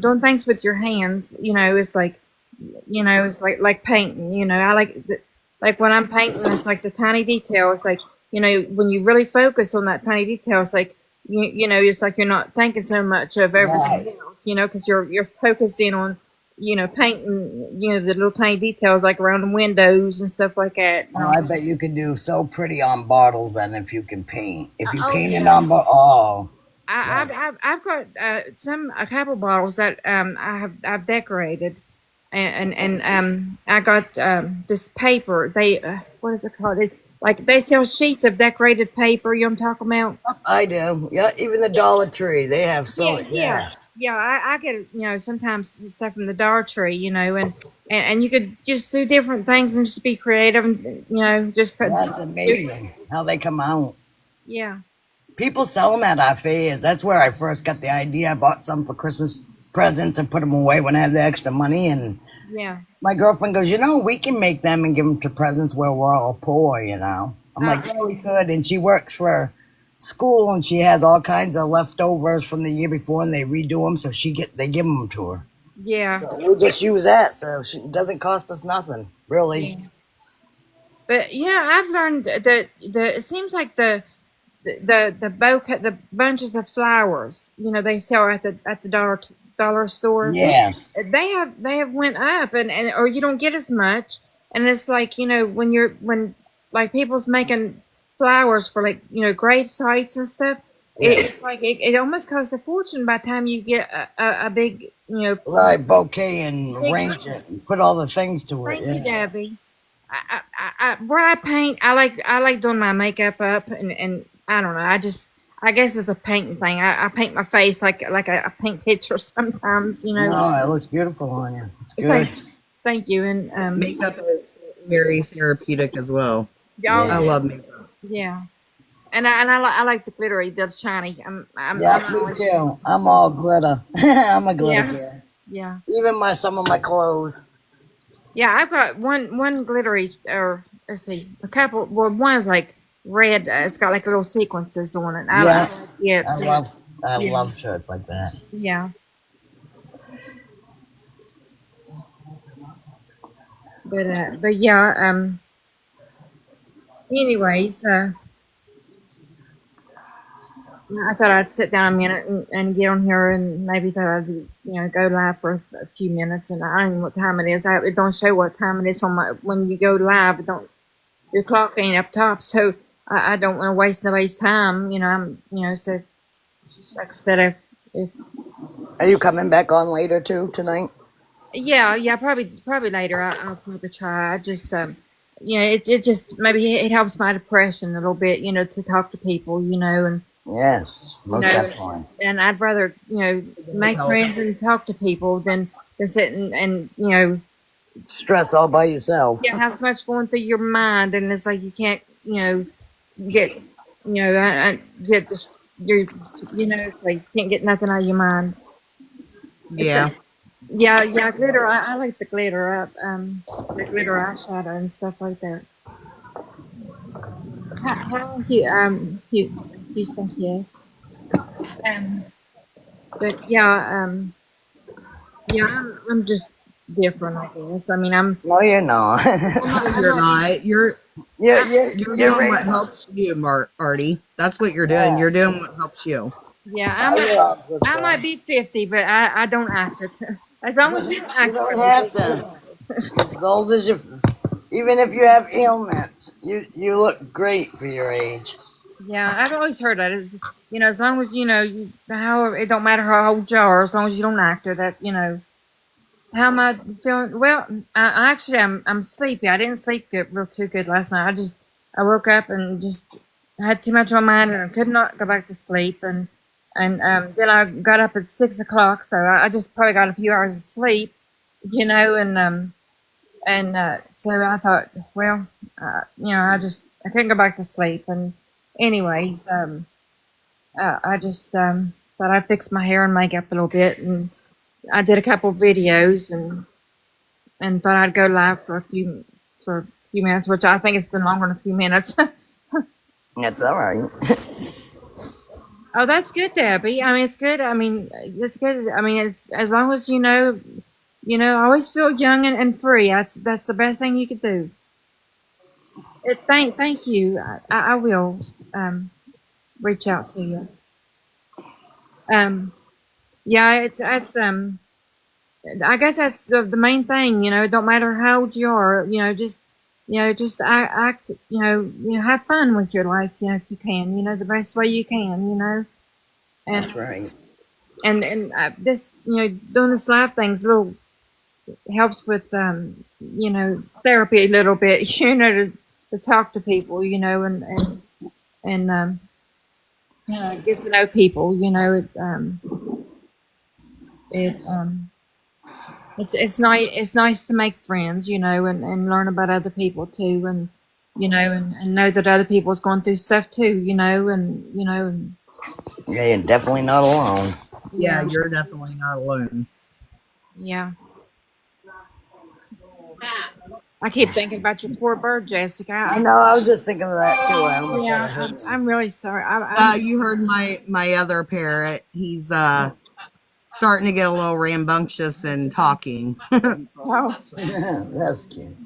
doing things with your hands, is like, it's like painting. I like when I'm painting, it's like the tiny details. Like, when you really focus on that tiny detail, it's like it's like you're not thinking so much of everything Right. else. Because you're focused in on painting the little tiny details like around the windows and stuff like that. And Oh, all. I bet you could do so pretty on bottles then if you can paint. If you Oh painted yeah. on oh, I, that, I've got a couple bottles that I've decorated, and I got this paper. They what is it called? Like they sell sheets of decorated paper. You know what I'm talking about? I do. Yeah, even the Yeah, Dollar Tree, they have so yeah, yeah, yeah. yeah. I get sometimes stuff from the Dollar Tree. And you could just do different things and just be creative and just That's do. amazing how they come out. Yeah, People sell them at our fairs. That's where I first got the idea. I bought some for Christmas presents and put them away when I had the extra money. And yeah. my girlfriend goes, we can make them and give them to presents where we're all poor. I'm like, yeah, we could. And she works for school and she has all kinds of leftovers from the year before and they redo them. So they give them to her. Yeah, So we just use that. So it doesn't cost us nothing, really. yeah. But yeah, I've learned that it seems like the bunches of flowers they sell at the dollar store, Yes. they have went up, and or you don't get as much. And it's like when like people's making flowers for like grave sites and stuff. It's Yes. like it almost costs a fortune by the time you get a big Right, bouquet and big arrange it and put all the things to it. Thank you, Yeah. Debbie. Where I paint, I like doing my makeup up, and I don't know. I guess it's a painting thing. I paint my face like I paint pictures sometimes. No, it looks beautiful on you. It's good. Thank, thank you, and Makeup is very therapeutic as well. y'all, I Yeah. love makeup. yeah, and I like the glittery, the shiny. I'm Yep, not me always, too. I'm all glitter. I'm a glitter yeah, girl. yeah, Even some of my clothes. yeah. I've got one glittery, or let's see, a couple. Well, one's like red. It's got like little sequences on it. I Yeah, like it. I Yeah, love I yeah, love shirts like that. yeah. But yeah, anyways, I thought I'd sit down a minute and get on here and maybe thought I'd go live for a few minutes. And I don't know what time it is. It don't show what time it is on my when you go live. It don't Your clock ain't up top, so I don't want to waste nobody's time. So like I said, if Are you coming back on later too tonight? yeah, probably later. I'll probably try. I just it just maybe it helps my depression a little bit. To talk to people. And Yes, you most know, definitely. and I'd rather It does make help. friends and talk to people than sit and Stress all by yourself. have so much going through your mind, and it's like you can't get get this it's like you can't get nothing out of your mind. It's Yeah. yeah, glitter. I like the glitter up, the glitter eyeshadow and stuff like that. How you Houston here. Um, but yeah, I'm just different, I guess. I mean, No, you're not. I'm You're not, not. you're, I, you're, You're you're doing right. what helps you, Artie. That's what you're doing. Yeah. You're doing what helps you. yeah, You're all good, I though. might be 50, but I don't act it. As long as you don't You act don't it, have to. As old as you, even if you have ailments, you look great for your age. yeah, I've always heard that. It's, as long as however, it don't matter how old you are, as long as you don't act it, that how am I feeling? Well, actually I'm sleepy. I didn't sleep too good last night. I woke up and just had too much on my mind and I could not go back to sleep. And then I got up at 6 o'clock, so I just probably got a few hours of sleep, and so I thought, well, I couldn't go back to sleep. And anyways, I just thought I'd fix my hair and makeup a little bit, and I did a couple videos and thought I'd go live for few minutes, which I think it's been longer than a few minutes. That's all right. Oh, that's good, Debbie. I mean, it's good. I mean, it's good. I mean, it's as long as always feel young and free. That's the best thing you could do. Thank you. I will reach out to you. Um, yeah, it's I guess that's the main thing. It don't matter how old you are. Just act. Have fun with your life. If you can. The best way you can. And That's right. this doing this live thing's a little helps with therapy a little bit. To talk to people. And get to know people. It it's nice to make friends, and learn about other people too, and know that other people's going through stuff too, and Yeah, you're definitely not alone. Yeah, yeah, you're definitely not alone. yeah. I keep thinking about your poor bird, Jessica. I know. I was just thinking of that too. I almost thought I Yeah, heard I'm really sorry. You heard my other parrot. He's starting to get a little rambunctious and talking. Oh, that. That's cute.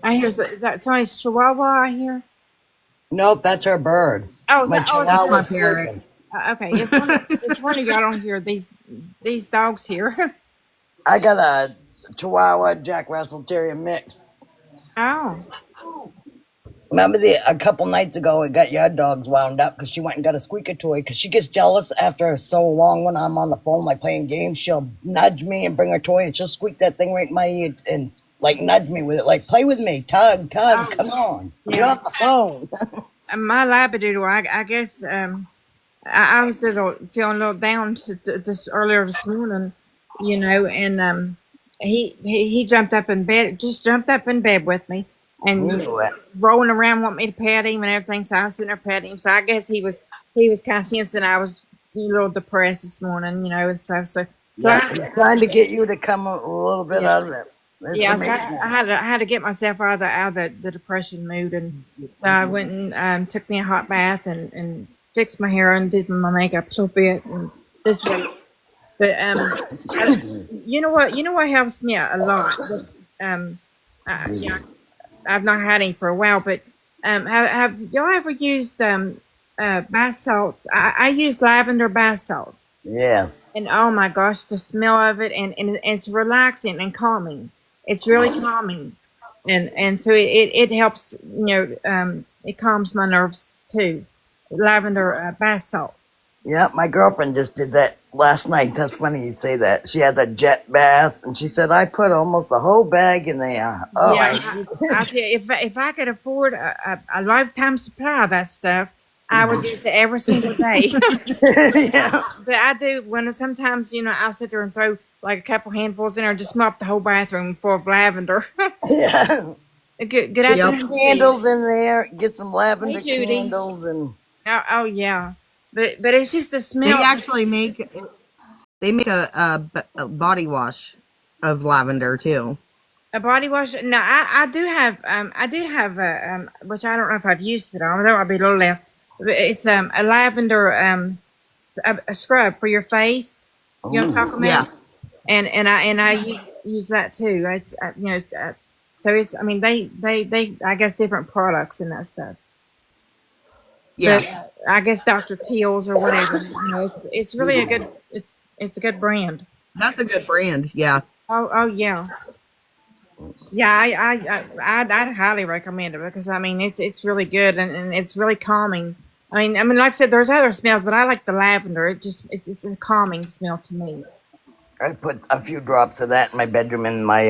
I hear is that somebody's Chihuahua? I hear. Nope, that's her bird. Oh, is My that? Oh, it's That's my chihuahua's parrot. sleeping. okay. It's one of y'all don't hear these dogs here. I got a Chihuahua Jack Russell Terrier mix. Oh, Remember a couple nights ago, it got your dogs wound up because she went and got a squeaker toy because she gets jealous after so long when I'm on the phone, like playing games. She'll nudge me and bring her toy and she'll squeak that thing right in my ear and like nudge me with it, like play with me, tug, oh, come on, get yeah. off the phone. My Labradoodle, I guess I was feeling a little down this earlier this morning, and he jumped up in bed, just jumped up in bed with me, and You knew it. rolling around, want me to pet him and everything. So I was sitting there petting him. So I guess he was kind of sensing I was a little depressed this morning, and stuff. So Yeah, he's trying to get you to come a little bit yeah. out of it. It's Yeah, so amazing. I had to get myself out of the depression mood, and so I went and took me a hot bath and fixed my hair and did my makeup a little bit and this way. But you know what helps me a lot. Um, yeah, I've not had any for a while, but have y'all ever used bath salts? I use lavender bath salts. Yes. And oh my gosh, the smell of it, and it's relaxing and calming. It's really calming, and so it helps. It calms my nerves too. Lavender bath salt. Yeah, my girlfriend just did that last night. That's funny you'd say that. She has a jet bath, and she said I put almost the whole bag in there. Oh, Yeah, I tell you, if I could afford a lifetime supply of that stuff, I would use it every single day. yeah, But I do when sometimes I'll sit there and throw like a couple handfuls in there and just mop the whole bathroom full of lavender. yeah. Good Yep. afternoon, Judy. Candles in there. Get some Hey, lavender Judy. candles and Oh yeah, but it's just the They smell. actually make a body wash of lavender too. A body wash. No, I do have which I don't know if I've used it on. There might be a little left. But it's a lavender a scrub for your face. You know what I'm talking Yeah, about? And I use that too. It's so it's I mean they I guess different products and that stuff. yeah. But I guess Dr. Teal's or whatever. It's really it's a good brand. That's a good brand. Yeah. Oh yeah. Yeah, I'd highly recommend it because I mean it's really good and it's really calming. I mean, like I said, there's other smells, but I like the lavender. It's a calming smell to me. I put a few drops of that in my bedroom in my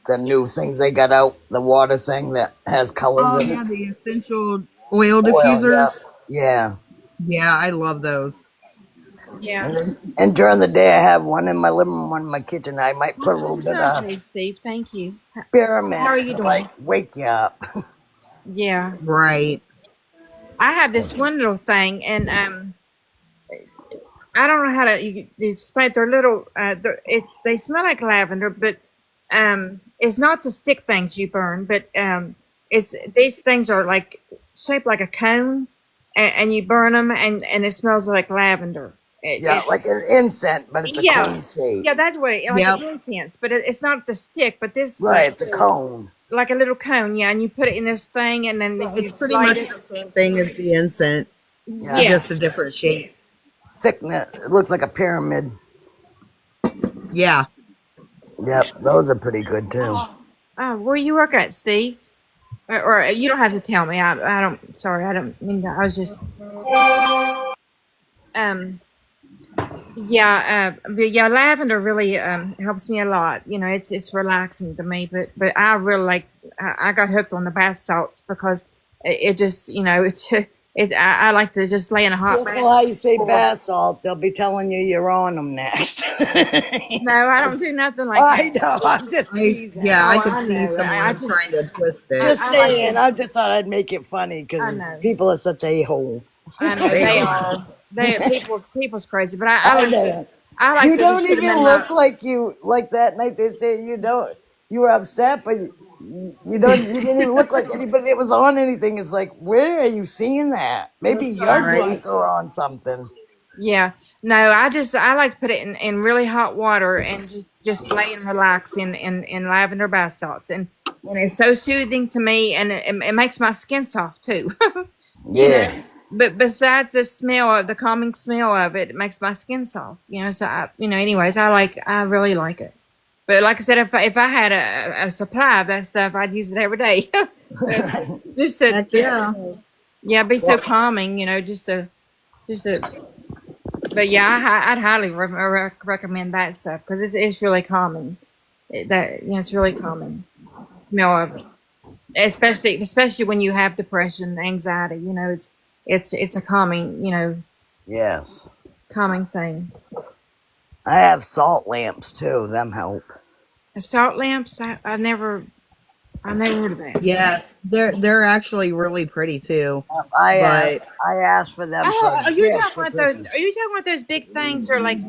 the new things they got out, the water thing that has colors Oh in it. yeah, the essential oil Oil, yeah. diffusers. Yeah. Yeah, I love those. Yeah. And during the day I have one in my living room, one in my kitchen. I might put a little bit of Okay, Steve. Thank you. How are spearmint you to like doing? wake you up. Yeah, Right. I have this one little thing, and I don't know how to you explain it. They're little. They smell like lavender, but it's not the stick things you burn, but it's these things are like shaped like a cone, and you burn them, and it smells like lavender. Yeah, like It's an incense, but it's a yeah, cone shape. yeah, that's what like Yep. an incense, but it's not the stick, but this Right, it's a cone. like a little cone, yeah, and you put it in this thing, and then Yeah, it's you pretty light much it. the same thing as the incense, Yeah, Yeah. just a different shape. thickness. It looks like a pyramid. Yeah. Yep, those are pretty good too. Oh, where you work at, Steve? Or you don't have to tell me. I don't. Sorry, I don't mean that. I was just um yeah but yeah, lavender really helps me a lot. You know, it's relaxing to me. But I really like. I got hooked on the bath salts because it just it's I like to just lay in a hot Careful bath. how you say bath salt. They'll be telling you you're on them next. No, I don't do nothing like I that. know. I'm just teasing. Yeah, I Oh, could I see know. I someone just trying to twist it. Just I like saying. to. I just thought I'd make it funny I because know. people are such a holes. I know They they are. are. They people's crazy, but I I like to. know. I like You to just don't put them even in my. look like you like that night. They say you don't. You were upset, but you don't. You didn't even look like anybody that was on anything. It's like, where are you seeing that? Maybe you're Right. drunk or on something. Yeah. No, I like to put it in really hot water and just lay and relax in lavender bath salts and it's so soothing to me and it makes my skin soft too. You know. Yes. But besides the smell of the calming smell of it, it makes my skin soft. So anyways, I really like it. But like I said, if I had a supply of that stuff, I'd use it every day. just to, Heck yeah. yeah, be so Well, calming. Just to but yeah, I'd highly recommend that stuff because it's really calming. It's really calming. Smell of it, especially when you have depression, anxiety. It's a calming yes. calming thing. I have salt lamps too. Them help. Salt lamps, I never heard of that. Yes, they're actually really pretty too. I But I asked for them Oh, for are you gifts talking for about those? Are Christmas. you talking about those big things? Or like,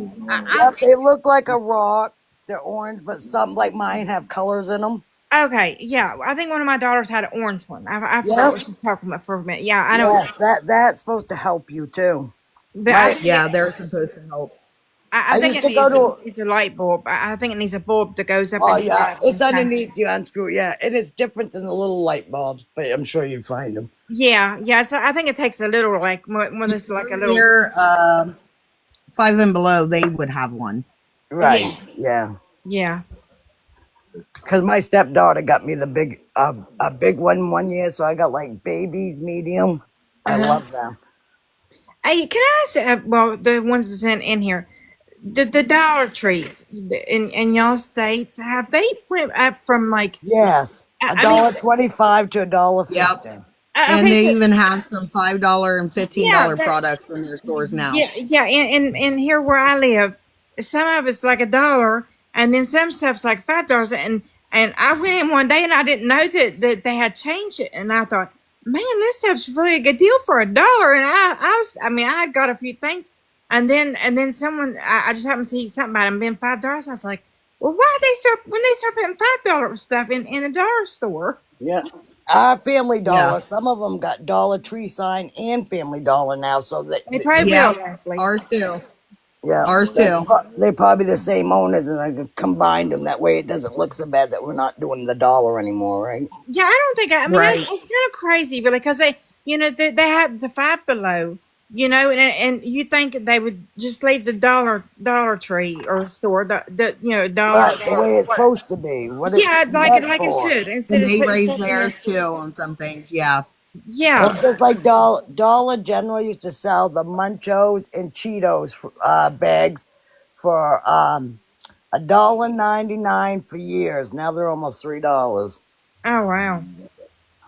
Yep, they look like a rock. They're orange, but some like mine have colors in them. okay, yeah. I think one of my daughters had an orange one. I forgot Yep. what she's talking about for a minute. Yeah, I know. Yes, that's supposed to help you too. But My yeah, they're supposed to help. I I think used it to go needs to. it's a light bulb. I think it needs a bulb that goes up Oh yeah, inside it's and kind of. underneath you unscrew. Yeah, and it's different than the little light bulbs, but I'm sure you'd find them. Yeah, yeah. So I think it takes a little like more If this like a you're little. near five and below, they would have one. Right. Yes. Yeah. Yeah. Because my stepdaughter got me the big a big one year, so I got like babies, medium. I Uh huh. love them. Hey, can I ask? Well, the ones that's in here, the Dollar Trees in y'all states have they went up from like Yes, a I mean dollar 25 to a dollar Yep. 50. And okay they so even have some $5 and yeah $15 products in their stores now. yeah in here where I live, some of it's like $1, and then some stuff's like $5, and I went in one day and I didn't know that they had changed it, and I thought, man, this stuff's really a good deal for $1, and I mean I had got a few things, and then someone I just happened to see something about them being $5. I was like, well, why they start when they start putting $5 stuff in the dollar store? Yeah. Our Family Yeah. Dollar, some of them got Dollar Tree sign and Family Dollar now, so They probably will, Yep. Leslie. Ours too. yeah, Ours too. they're probably the same owners, and I combined them. That way, it doesn't look so bad that we're not doing the dollar anymore, right? Yeah, I don't think I mean Right. it's kind of crazy, really, because they have the Five Below, and you think they would just leave the Dollar Tree or store the dollar Right, the there. way it's What? supposed to be. What it's Yeah, meant like it for. should instead And of they putting raise stuff in there. theirs too on some things. Yeah. Well, Yeah. just like Dollar General used to sell the Munchos and Cheetos bags for $1.99 for years. Now they're almost $3. Oh wow.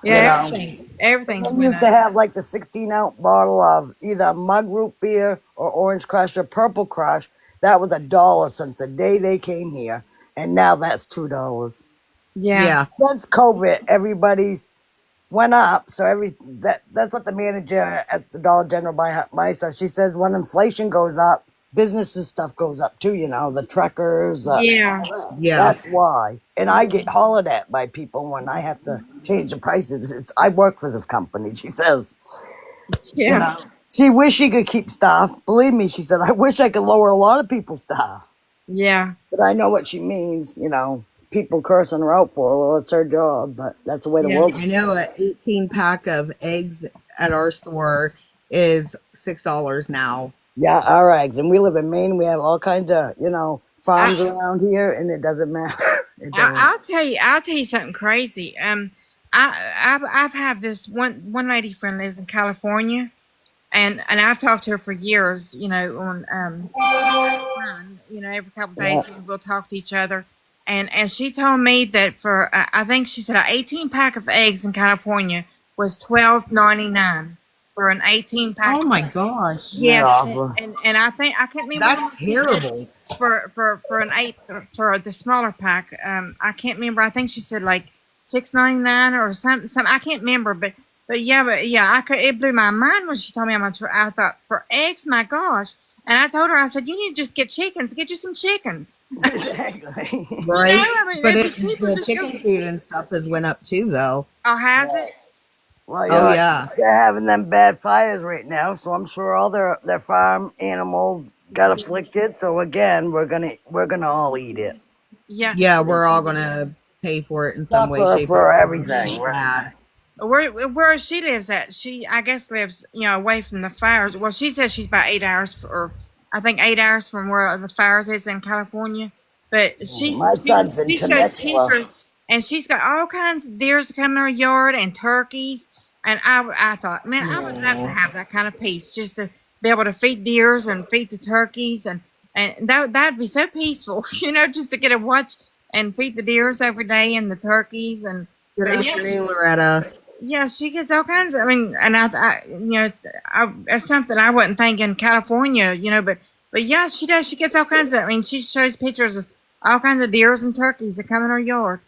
Yeah, You know, and everything's then went used to up. have like the 16-ounce bottle of either mug root beer or Orange Crush or Purple Crush. That was $1 since the day they came here, and now that's $2. Yeah. Yeah. Since COVID, everybody's went up. So that's what the manager at the Dollar General buy stuff. She says when inflation goes up, business and stuff goes up too. The truckers. Yeah. Yeah. That's why. And I get hollered at by people when I have to change the prices. I work for this company. She says, you Yeah. know, she wish she could keep staff. Believe me, she said, I wish I could lower a lot of people's staff. Yeah. But I know what she means. People cursing her out for her. Well, it's her job, but that's the way the Yeah. world I is. know an 18 pack of eggs at our store is $6 now. Yeah, our eggs. And we live in Maine. We have all kinds of, farms I, around here, and it doesn't matter. It I doesn't. I'll tell you. I'll tell you something crazy. I've had this one lady friend lives in California, and I've talked to her for years. On fine. Every couple of days Yeah. we'll talk to each other. And she told me that for I think she said an 18 pack of eggs in California was $12.99 for an 18 pack. Oh my gosh. They're Yes, awful. and I think I can't remember how That's much she said terrible. for an eight for the smaller pack. I can't remember. I think she said like $6.99 or something. Some I can't remember, but yeah, I could. It blew my mind when she told me how much. I thought for eggs, my gosh. And I told her, I said, you need to just get chickens. Get you some chickens. Exactly. Right? I mean, But people the just go. chicken food and stuff has went up too, though. Oh, has it? Well, Oh yeah. they're having them bad fires right now, so I'm sure all their farm animals got afflicted. So again, we're gonna all eat it. Yeah. Yeah, we're all gonna pay for it in some way, Suffer shape, or for form. everything, right? Bad. Where she lives at? She I guess lives away from the fires. Well, she says she's about 8 hours, or I think 8 hours from where the fires is in California. But My son's in she shows Temecula. pictures, and she's got all kinds of deers come in her yard and turkeys. And I thought, man, I would love to Oh, have that kind of peace, just to be able to feed deers and feed the turkeys, and that'd be so peaceful, just to get to watch and feed the deers every day and the turkeys and. Good But yeah, afternoon, Loretta. yeah, she gets all kinds of. I mean, and it's something I wouldn't think in California, but yeah, she does. She gets all kinds of. I mean, she shows pictures of all kinds of deers and turkeys that come in her yard.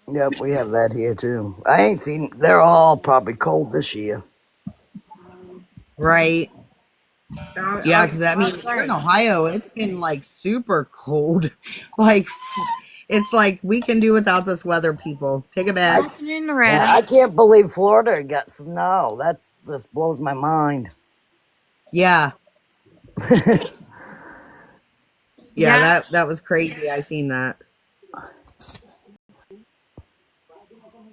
yep, we have that here too. I ain't seen. They're all probably cold this year. Right. Yeah, because I mean, That's here in right. Ohio, it's been like super cold. Like, it's like we can do without this weather, people. Take a I bet. Afternoon, yeah, Loretta. I can't believe Florida got snow. That's just blows my mind. Yeah. Yeah, Yeah, that was crazy. I seen that.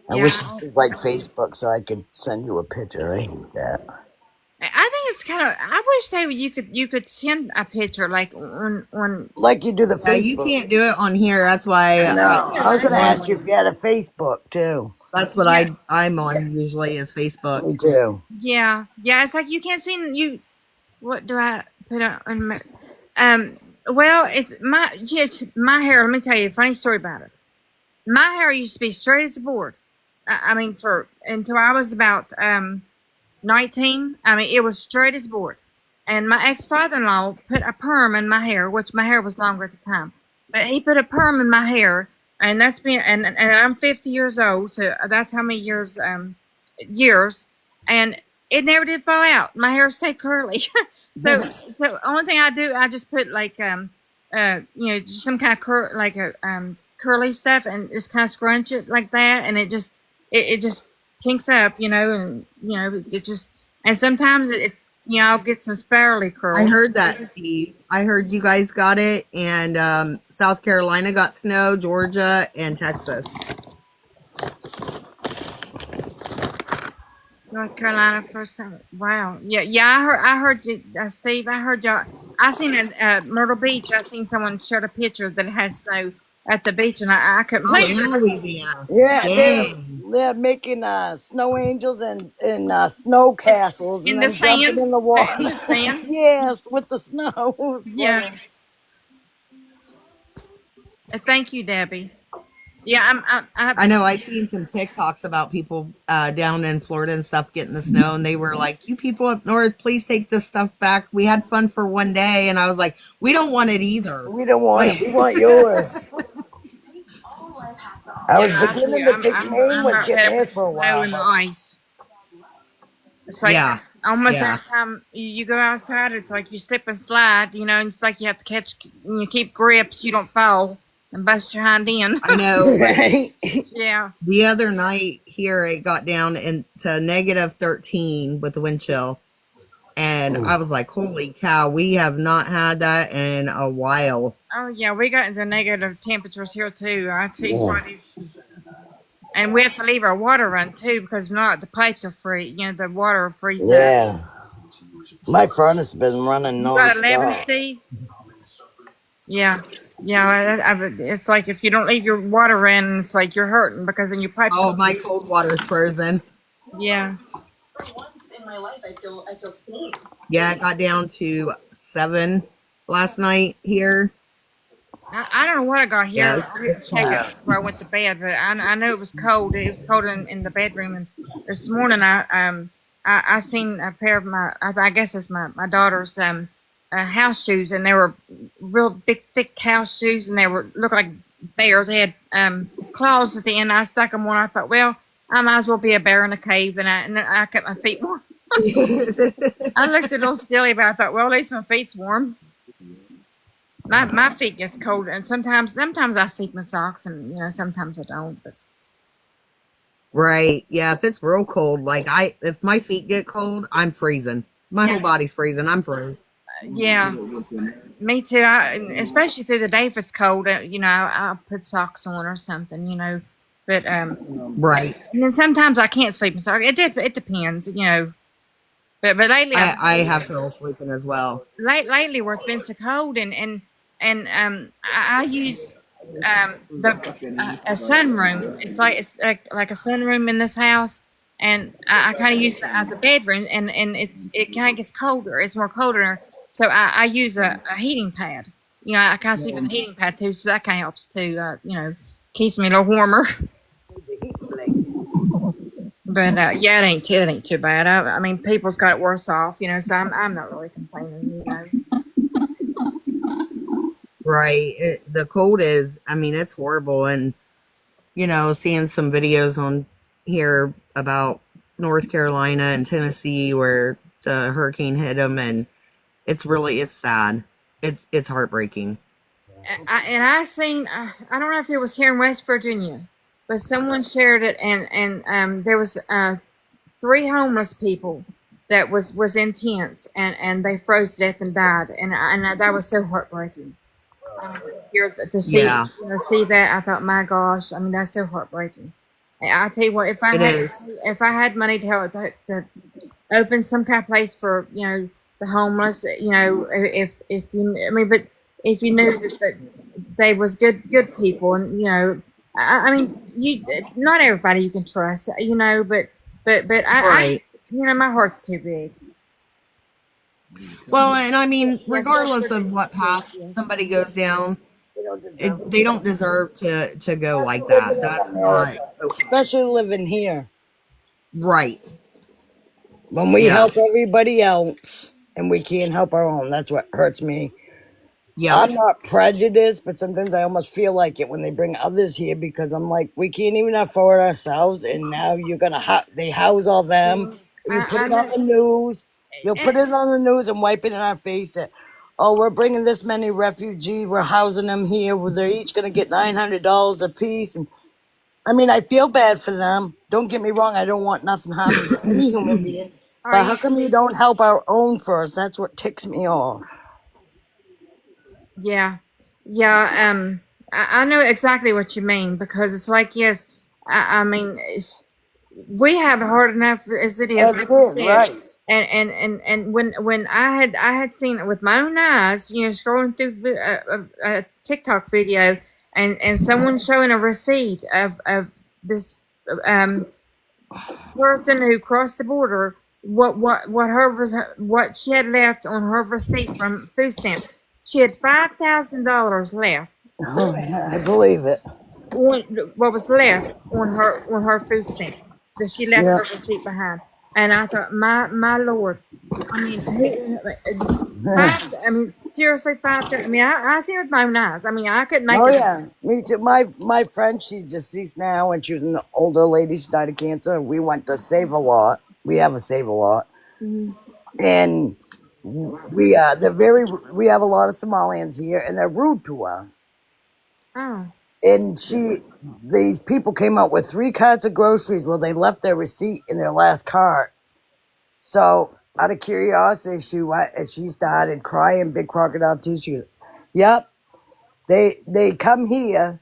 I yeah. wish this was like Facebook so I could send you a picture. I hate that. I think it's kind of. I wish you could send a picture like on. Like you do the Yeah, you Facebook. can't do it on here. That's why No, I I was gonna ask you normally if you had a Facebook too. that's what Yeah, I'm on usually is Facebook. Me too. yeah. It's like you can't send you. What do I put on my? Um. Well, my hair. Let me tell you a funny story about it. My hair used to be straight as a board. I mean, for until I was about 19. I mean, it was straight as a board. And my ex father in law put a perm in my hair, which my hair was longer at the time. But he put a perm in my hair, and that's been and I'm 50 years old, so that's how many years, and it never did fall out. My hair stayed curly. So only thing I do, I just put like just some kind of curly stuff, and just kind of scrunch it like that, and it just kinks up, and it just, and sometimes it's I'll get some sparely I curls. heard that, Steve. I heard you guys got it, and South Carolina got snow, Georgia, and Texas. North Carolina first time. Wow. Yeah. I heard you, Steve. I heard y'all. I seen at Myrtle Beach. I seen someone showed a picture that had snow at the beach, and I couldn't Oh, believe in it. Louisiana. Yeah, Dang. they're making snow angels and snow castles In and the then jumping sand, in the water. in the sand. Yes, with the snow. It was funny. Yes. Thank you, Debbie. Yeah. I know I seen some TikToks about people down in Florida and stuff getting the snow, and they were like, "You people up north, please take this stuff back. We had fun for one day," and I was like, "We don't want it either." We don't want it. Like, We want yours. I was Yeah. I hear beginning you. to think Maine I'm was about getting fed up with theirs the for a snow while, and the but ice. It's like yeah, Almost Yeah. every time you go outside, it's like you slip and slide, and it's like you have to catch, you keep grips, you don't fall and bust your hind end. I know, like Right? Yeah. the other night here, it got down into negative 13 with the wind chill. And I was like, holy cow, we have not had that in a while. Oh yeah, we got into negative temperatures here too. I tell you Yeah. what, and we have to leave our water run too because if not, the pipes are free. The water will freeze up. Yeah. My furnace has been running You got 11, nonstop. Steve? Yeah. Yeah, it's like if you don't leave your water run, it's like you're hurting because then your pipes Oh, don't my freeze. cold water's frozen. Yeah. Yeah, it got down to 7 last night here. I don't know what I got Yeah, here. I it's didn't check cold. it before I went to bed, but I know it was cold. It was cold in the bedroom. And this morning, I seen a pair of I guess it's my daughter's house shoes, and they were real big, thick house shoes, and they were look like bears. They had claws at the end. I stuck them on. I thought, well, I might as well be a bear in a cave, and then I kept my feet warm. I looked a little silly, but I thought, well, at least my feet's warm. My feet gets cold, and sometimes I sleep in socks, and sometimes I don't. But Right. Yeah, if it's real cold, like if my feet get cold, I'm freezing. My whole yeah, body's freezing. I'm frozen. yeah, me too. Especially through the day if it's cold, I'll put socks on or something, But Right. and then sometimes I can't sleep in socks. It depends. But lately I have trouble sleeping as well. lately where it's been so cold and I use the a sunroom. It's like a sunroom in this house, and I kind of use it as a bedroom, and it kind of gets colder. It's more colder, so I use a heating pad. I kind of sleep with a heating pad too, so that kind of helps too. Keeps me a little warmer. But yeah, it ain't too bad. I mean, people's got it worse off, so I'm not really complaining. Right. The cold is, I mean, it's horrible. And, seeing some videos on here about North Carolina and Tennessee where the hurricane hit them, and it's sad. It's heartbreaking. I seen I don't know if it was here in West Virginia, but someone shared it, and there was 3 homeless people that was in tents, and they froze to death and died, and that was so heartbreaking. Here to see Yeah, see that, I thought, my gosh, I mean that's so heartbreaking. And I tell you what, it is. if I had money to help to open some kind of place for the homeless, if you, I mean, but if you knew that they was good people, and I mean, you not everybody you can trust, but I Right. my heart's too big. Well, and I mean, Yeah, especially regardless of what path Virginians. somebody goes down, They don't deserve they don't deserve to go like that. That's not okay. especially living here. Right. When we Yeah. help everybody else and we can't help our own, that's what hurts me. Yep. I'm not prejudiced, but sometimes I almost feel like it when they bring others here because I'm like, we can't even afford ourselves, and now you're gonna they house all them. Well, You put I it on know. the news. You'll eh, put it on the news and wipe it in our face that, oh, we're bringing this many refugees. We're housing them here. Well, they're each gonna get $900 a piece, and I mean, I feel bad for them. Don't get me wrong. I don't want nothing happening to any human being. Are But how you come you don't help our own first? That's what ticks me off. Yeah, yeah. I know exactly what you mean because it's like, yes, I mean, we have it hard enough as it is, That's like you it, said. right? And when I had seen it with my own eyes, scrolling through a TikTok video, and someone showing a receipt of this um person who crossed the border, what she had left on her receipt from food stamps. She had $5,000 left Oh, yeah, I believe it. on what was left on her food stamp that she left Yeah. her receipt behind. And I thought, my Lord, I mean, I mean, seriously, 5,000. I mean, I seen it with my own eyes. I mean, I couldn't make Oh it. yeah, me too. My friend, she's deceased now, and she was an older lady. She died of cancer. We went to Save a Lot. We have a Save a Lot, Mhm. and we have a lot of Somalians here, and they're rude to us. Oh. And these people came out with 3 carts of groceries. Well, they left their receipt in their last cart. So out of curiosity, she started crying, big crocodile tears. She goes, "Yep, they come here,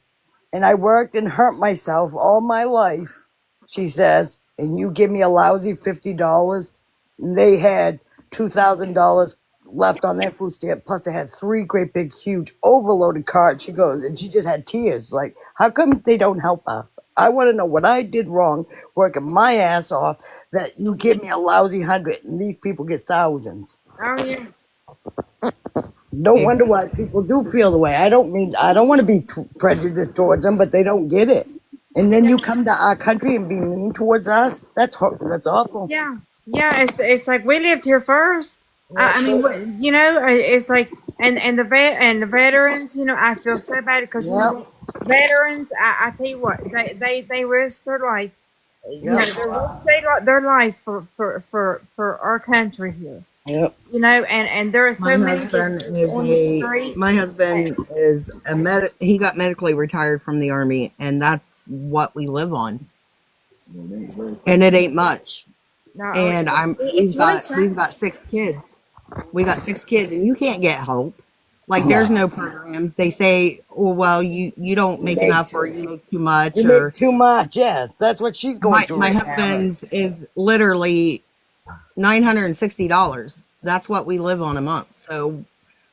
and I worked and hurt myself all my life," she says, "and you give me a lousy $50." And they had $2,000 left on their food stamp, plus they had 3 great big huge overloaded carts. She goes, and she just had tears. Like, how come they don't help us? I want to know what I did wrong, working my ass off, that you give me a lousy 100, and these people get thousands. Oh yeah. No wonder Exactly. why people do feel the way. I don't want to be prejudiced towards them, but they don't get it. And then Yeah. you come to our country and be mean towards us. That's awful. Yeah. Yeah. It's like we lived here first. I mean, you know, it's like, and the veterans. You know, I feel so bad because you know Yep, what, veterans. I tell you what, they risk their life. You yep, know, they risk their life for our country here. yep. You know, and there are so many that's on the street. My husband is a he got medically retired from the army, and that's what we live on. And it ain't much. No, And it's really we've sad. got 6 kids. We got 6 kids, and you can't get help. Like, there's No, no programs. They say, "Oh well, you don't you make make enough, too, or you make too much." you make Or too much. Yes, that's what she's going through my right now. husband's is literally $960. That's what we live on a month. So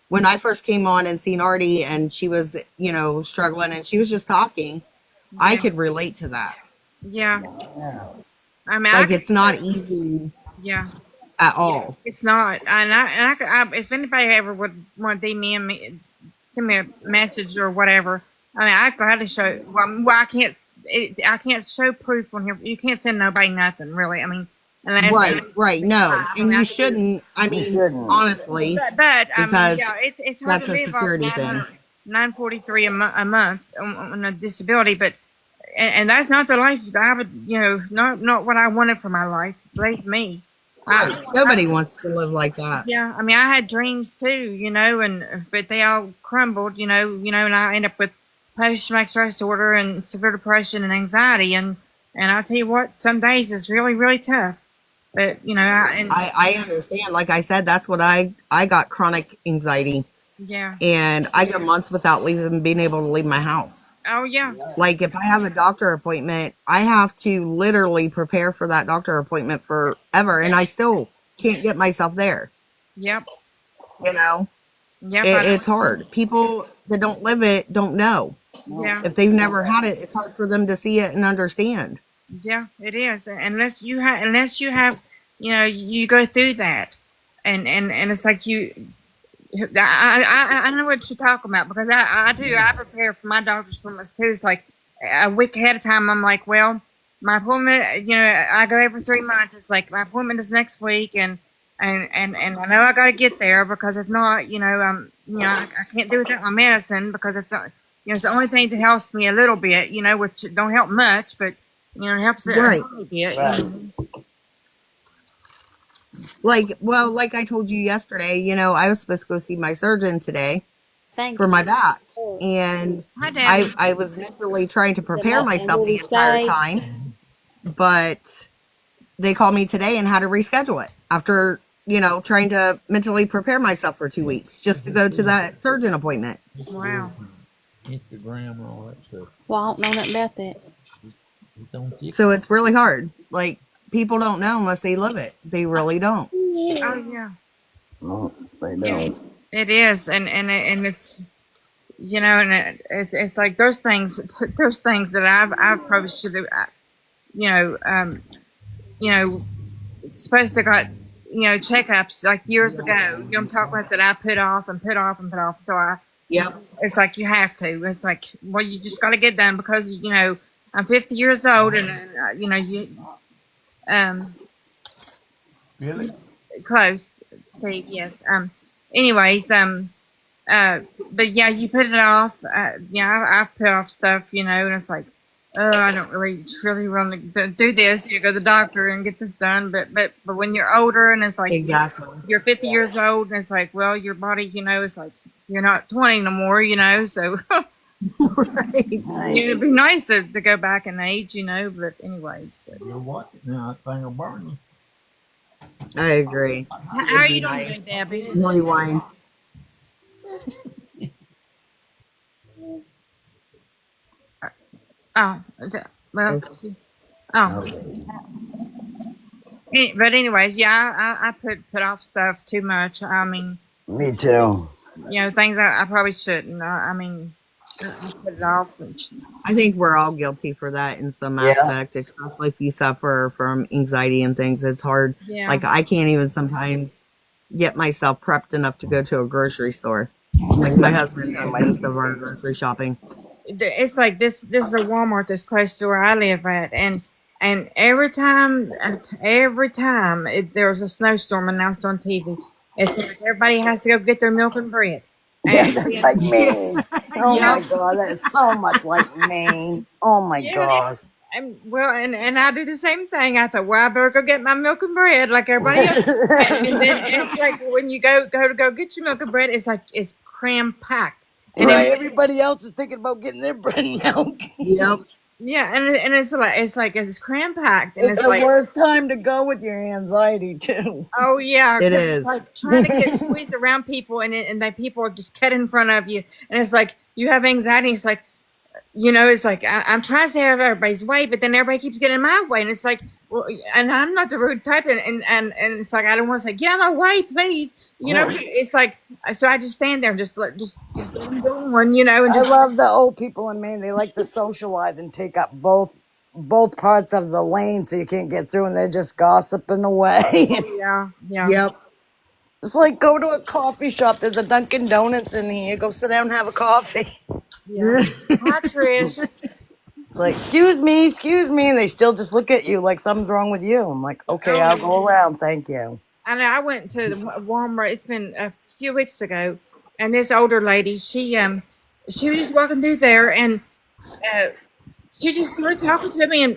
when I first came on and seen Artie, and she was, struggling, and she was just talking, I Yeah, could relate to that. yeah. Yeah, I mean, I Like, could. it's not easy Yeah, at yeah. all. It's not, if anybody ever would want to DM me, send me a message or whatever. I mean, I gladly show. Well, I can't. I can't show proof on here. You can't send nobody nothing, really. I mean, unless Right, right. they lie. No, I mean, and I you could do. shouldn't. I you mean, shouldn't. honestly, But I mean, because yeah, it's hard to that's a live off security thing. 943 a month on a disability, but and that's not the life that I would, not what I wanted for my life. Believe me, Right. I Nobody wants to live like that. yeah, I mean, I had dreams too, and but they all crumbled, and I end up with post-traumatic stress disorder and severe depression and anxiety, and I'll tell you what, some days it's really really tough, but I understand. Like I said, that's what I got chronic anxiety, yeah, and I go months without leaving, being able to leave my house. oh yeah, Like, if I have a doctor appointment, I have to literally prepare for that doctor appointment forever, and I still can't get myself there. yep, You know, yep, I it's know, hard. People that don't live it don't know. yeah. If they've never had it, it's hard for them to see it and understand. Yeah, it is. Unless you have, you go through that, and it's like I know what you're talking about because I do. I prepare for my doctor's appointments too. It's like a week ahead of time. I'm like, well, my appointment. I go every 3 months. It's like my appointment is next week, and I know I got to get there because if not, I can't do without my medicine because it's the only thing that helps me a little bit. Which don't help much, but it helps a Right. tiny bit. Right. Like I told you yesterday, I was supposed to go see my surgeon today for my back. And Hi, Debbie. I was mentally trying to prepare myself the entire time, but they called me today and had to reschedule it after, trying to mentally prepare myself for 2 weeks just to go to that surgeon appointment. Wow. Instagram and all that stuff. Well, I don't know nothing about that. It's on TikTok. So it's really hard. Like, people don't know unless they live it. They really don't. Oh yeah. No, they Yeah. don't. It is, and it's and it's like those things that I've probably should have you know supposed to got checkups like years ago. I'm talking about that I put off and put off and put off. So Yep. it's like you have to. It's like, well, you just got to get done because I'm 50 years old and you Really? close, Steve. Yes. Anyways, but yeah, you put it off. I've put off stuff, and it's like, I don't really want to do this. You go to the doctor and get this done. But when you're older and it's like Exactly. you're 50 years old and it's like, well, your body, it's like you're not 20 no more, So Right. Right. it'd be nice to go back in age, But anyways, but You'll watch it now. That thing will burn you. I agree. how are It'd you be doing today, nice. Debbie? Rewind. Oh, well, Okay. oh. But anyways, yeah, I put off stuff too much. I mean, Me too. things I probably shouldn't. I mean, I put it off. I think we're all guilty for that in some Yeah. aspect, especially if you suffer from anxiety and things. It's hard. Yeah, Like I can't even sometimes get myself prepped enough to go to a grocery store. Like my husband does most of our grocery shopping. it's like this is a Walmart that's close to where I live at, and every time there's a snowstorm announced on TV, it's like everybody has to go get their milk and bread. Yeah, And that's like me. Oh yeah, my god, that is so much like me. Oh my yeah, god. and I do the same thing. I thought, well, I better go get my milk and bread like everybody else. And then it's like when you go get your milk and bread, it's like it's cram packed. And then Right, everybody else is thinking about getting their bread and milk. Yep. yeah, and it's cram packed, and It's it's the like, worst time to go with your anxiety too. oh yeah, It because it's is. like trying to get squeezed around people, and then people are just cut in front of you, and it's like you have anxiety. It's like, it's like I'm trying to stay out of everybody's way, but then everybody keeps getting in my way, and it's like, well, and I'm not the rude type, and it's like I don't want to say get out of my way, please, But it's like so I just stand there and just let them go on, and I just love the old people in Maine. They like to socialize and take up both parts of the lane so you can't get through, and they're just gossiping away. oh yeah, yeah, Yep. It's like go to a coffee shop. There's a Dunkin' Donuts in here. Go sit down and have a coffee. yeah. Hi, Trish. It's like, excuse me, and they still just look at you like something's wrong with you. I'm like, okay, Oh I'll yeah. go around, thank you. I know I went to the Walmart. It's been a few weeks ago, and this older lady, she was just walking through there, and uh, she just started talking to me, and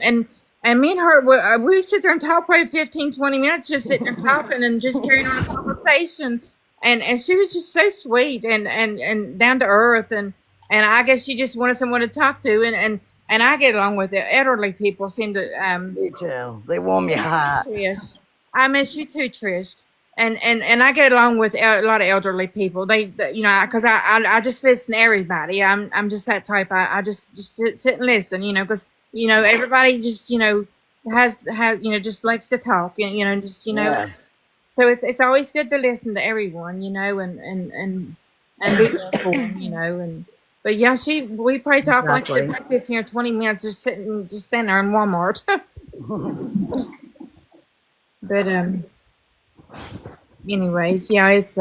me and her, we sit there and talk probably 15, 20 minutes, just sitting there talking and just carrying on a conversation, and she was just so sweet and down to earth, and I guess she just wanted someone to talk to, and I get along with it. Elderly people seem to Me too. They warm your miss you, heart. Trish. I miss you too, Trish. And I get along with a lot of elderly people. They because I just listen to everybody. I'm just that type. I just sit and listen. Because everybody just has just likes to talk. And just Yeah. So it's always good to listen to everyone. And be there for them. And but yeah, we probably talk like I said, Exactly. probably 15 or 20 minutes just standing there in Walmart. But anyways, yeah, it's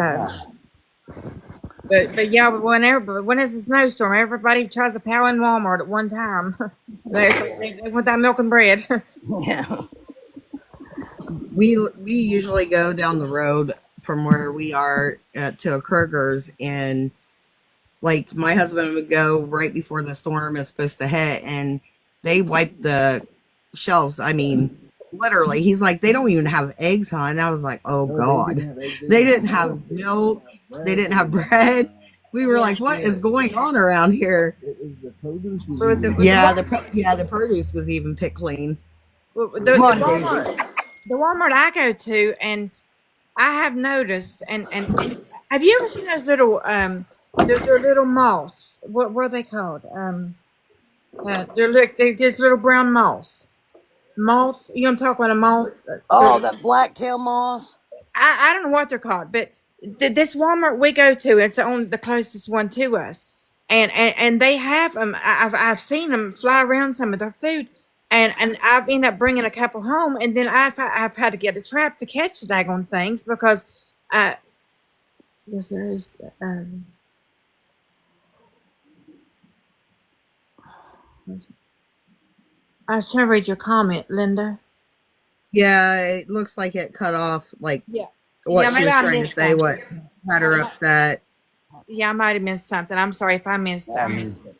but yeah, but when it's a snowstorm, everybody tries to power in Walmart at one time. They want that milk and bread. Yeah. We usually go down the road from where we are to a Kroger's, and like my husband would go right before the storm is supposed to hit, and they wipe the shelves. I mean, literally, he's like, they don't even have eggs, huh? And I was like, oh god, they didn't have milk, they didn't have bread. We were like, what is going on around here? The produce was even picked clean. Come on, Daisy. The Walmart I go to, and I have noticed, and have you ever seen those little they're little moths? What are they called? They're just little brown moths. Moth, I'm talking about a moth. Oh, the black-tail moth. I don't know what they're called, but this Walmart we go to, it's on the closest one to us, and they have them. I've seen them fly around some of their food, and I've ended up bringing a couple home, and then I've had to get a trap to catch the daggone things because yes, there is I was trying to read your comment, Linda. Yeah, it looks like it cut off like Yeah. what Yeah, she maybe was I trying to missed say, something. what had her upset. Yeah, I might have missed something. I'm sorry if I missed Yeah, me something.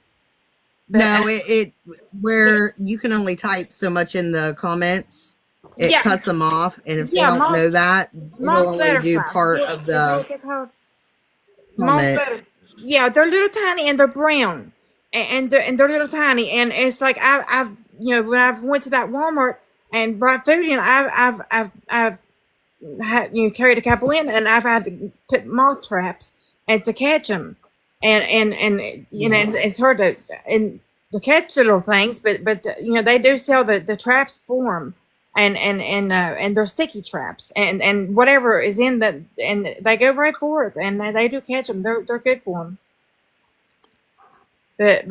But No, it where you can only type so much in the comments. It yeah, cuts them off, and if they yeah, don't know that, it'll moth only do butterflies. part Is of that the what they're called? Moth comment. butter. Yeah, they're little tiny and they're brown, and they're little tiny, and it's like I've when I've went to that Walmart and brought food in, I've had carried a couple in, and I've had to put moth traps and to catch them, and it's hard to catch little things, but they do sell the traps for them. And they're sticky traps, and whatever is in that, and they go right for it, and they do catch them. They're good for them. But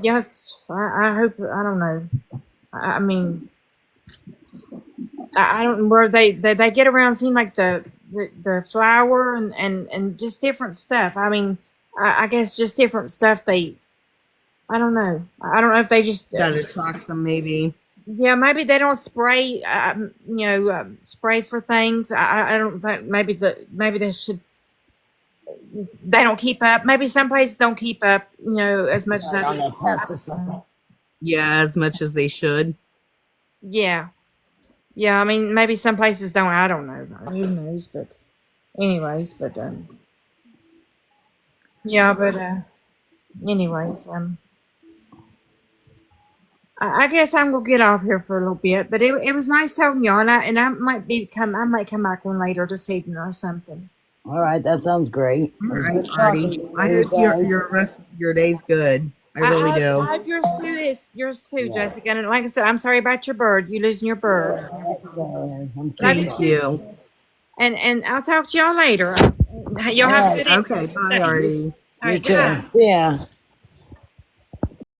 yeah, I hope, I don't know. I mean, I don't know where they get around. Seem like the flour and just different stuff. I mean, I guess just different stuff. I don't know. I don't know if they just That attracts them, maybe. yeah, maybe they don't spray spray for things. I don't think, maybe they don't keep up. Maybe some places don't keep up as much as On others. the pesticides. Yeah, as much as they should. Yeah, yeah. I mean, maybe some places don't. I don't know. Who knows? But anyways, yeah, but anyways, I guess I'm gonna get off here for a little bit. But it was nice talking to y'all, and I might come back one later this evening or something. All right, that sounds great. All It was right, good talking Artie. to I you hope guys. your rest of your day's good. I really do. I hope yours too, Yeah. Jessica. And like I said, I'm sorry about your bird. You losing your bird. That's, I'm Love you keeping Thank up. too. you. And I'll talk to y'all later. Y'all All have a right. good evening. Okay, bye, All Artie. You right, too. goodbye. See ya.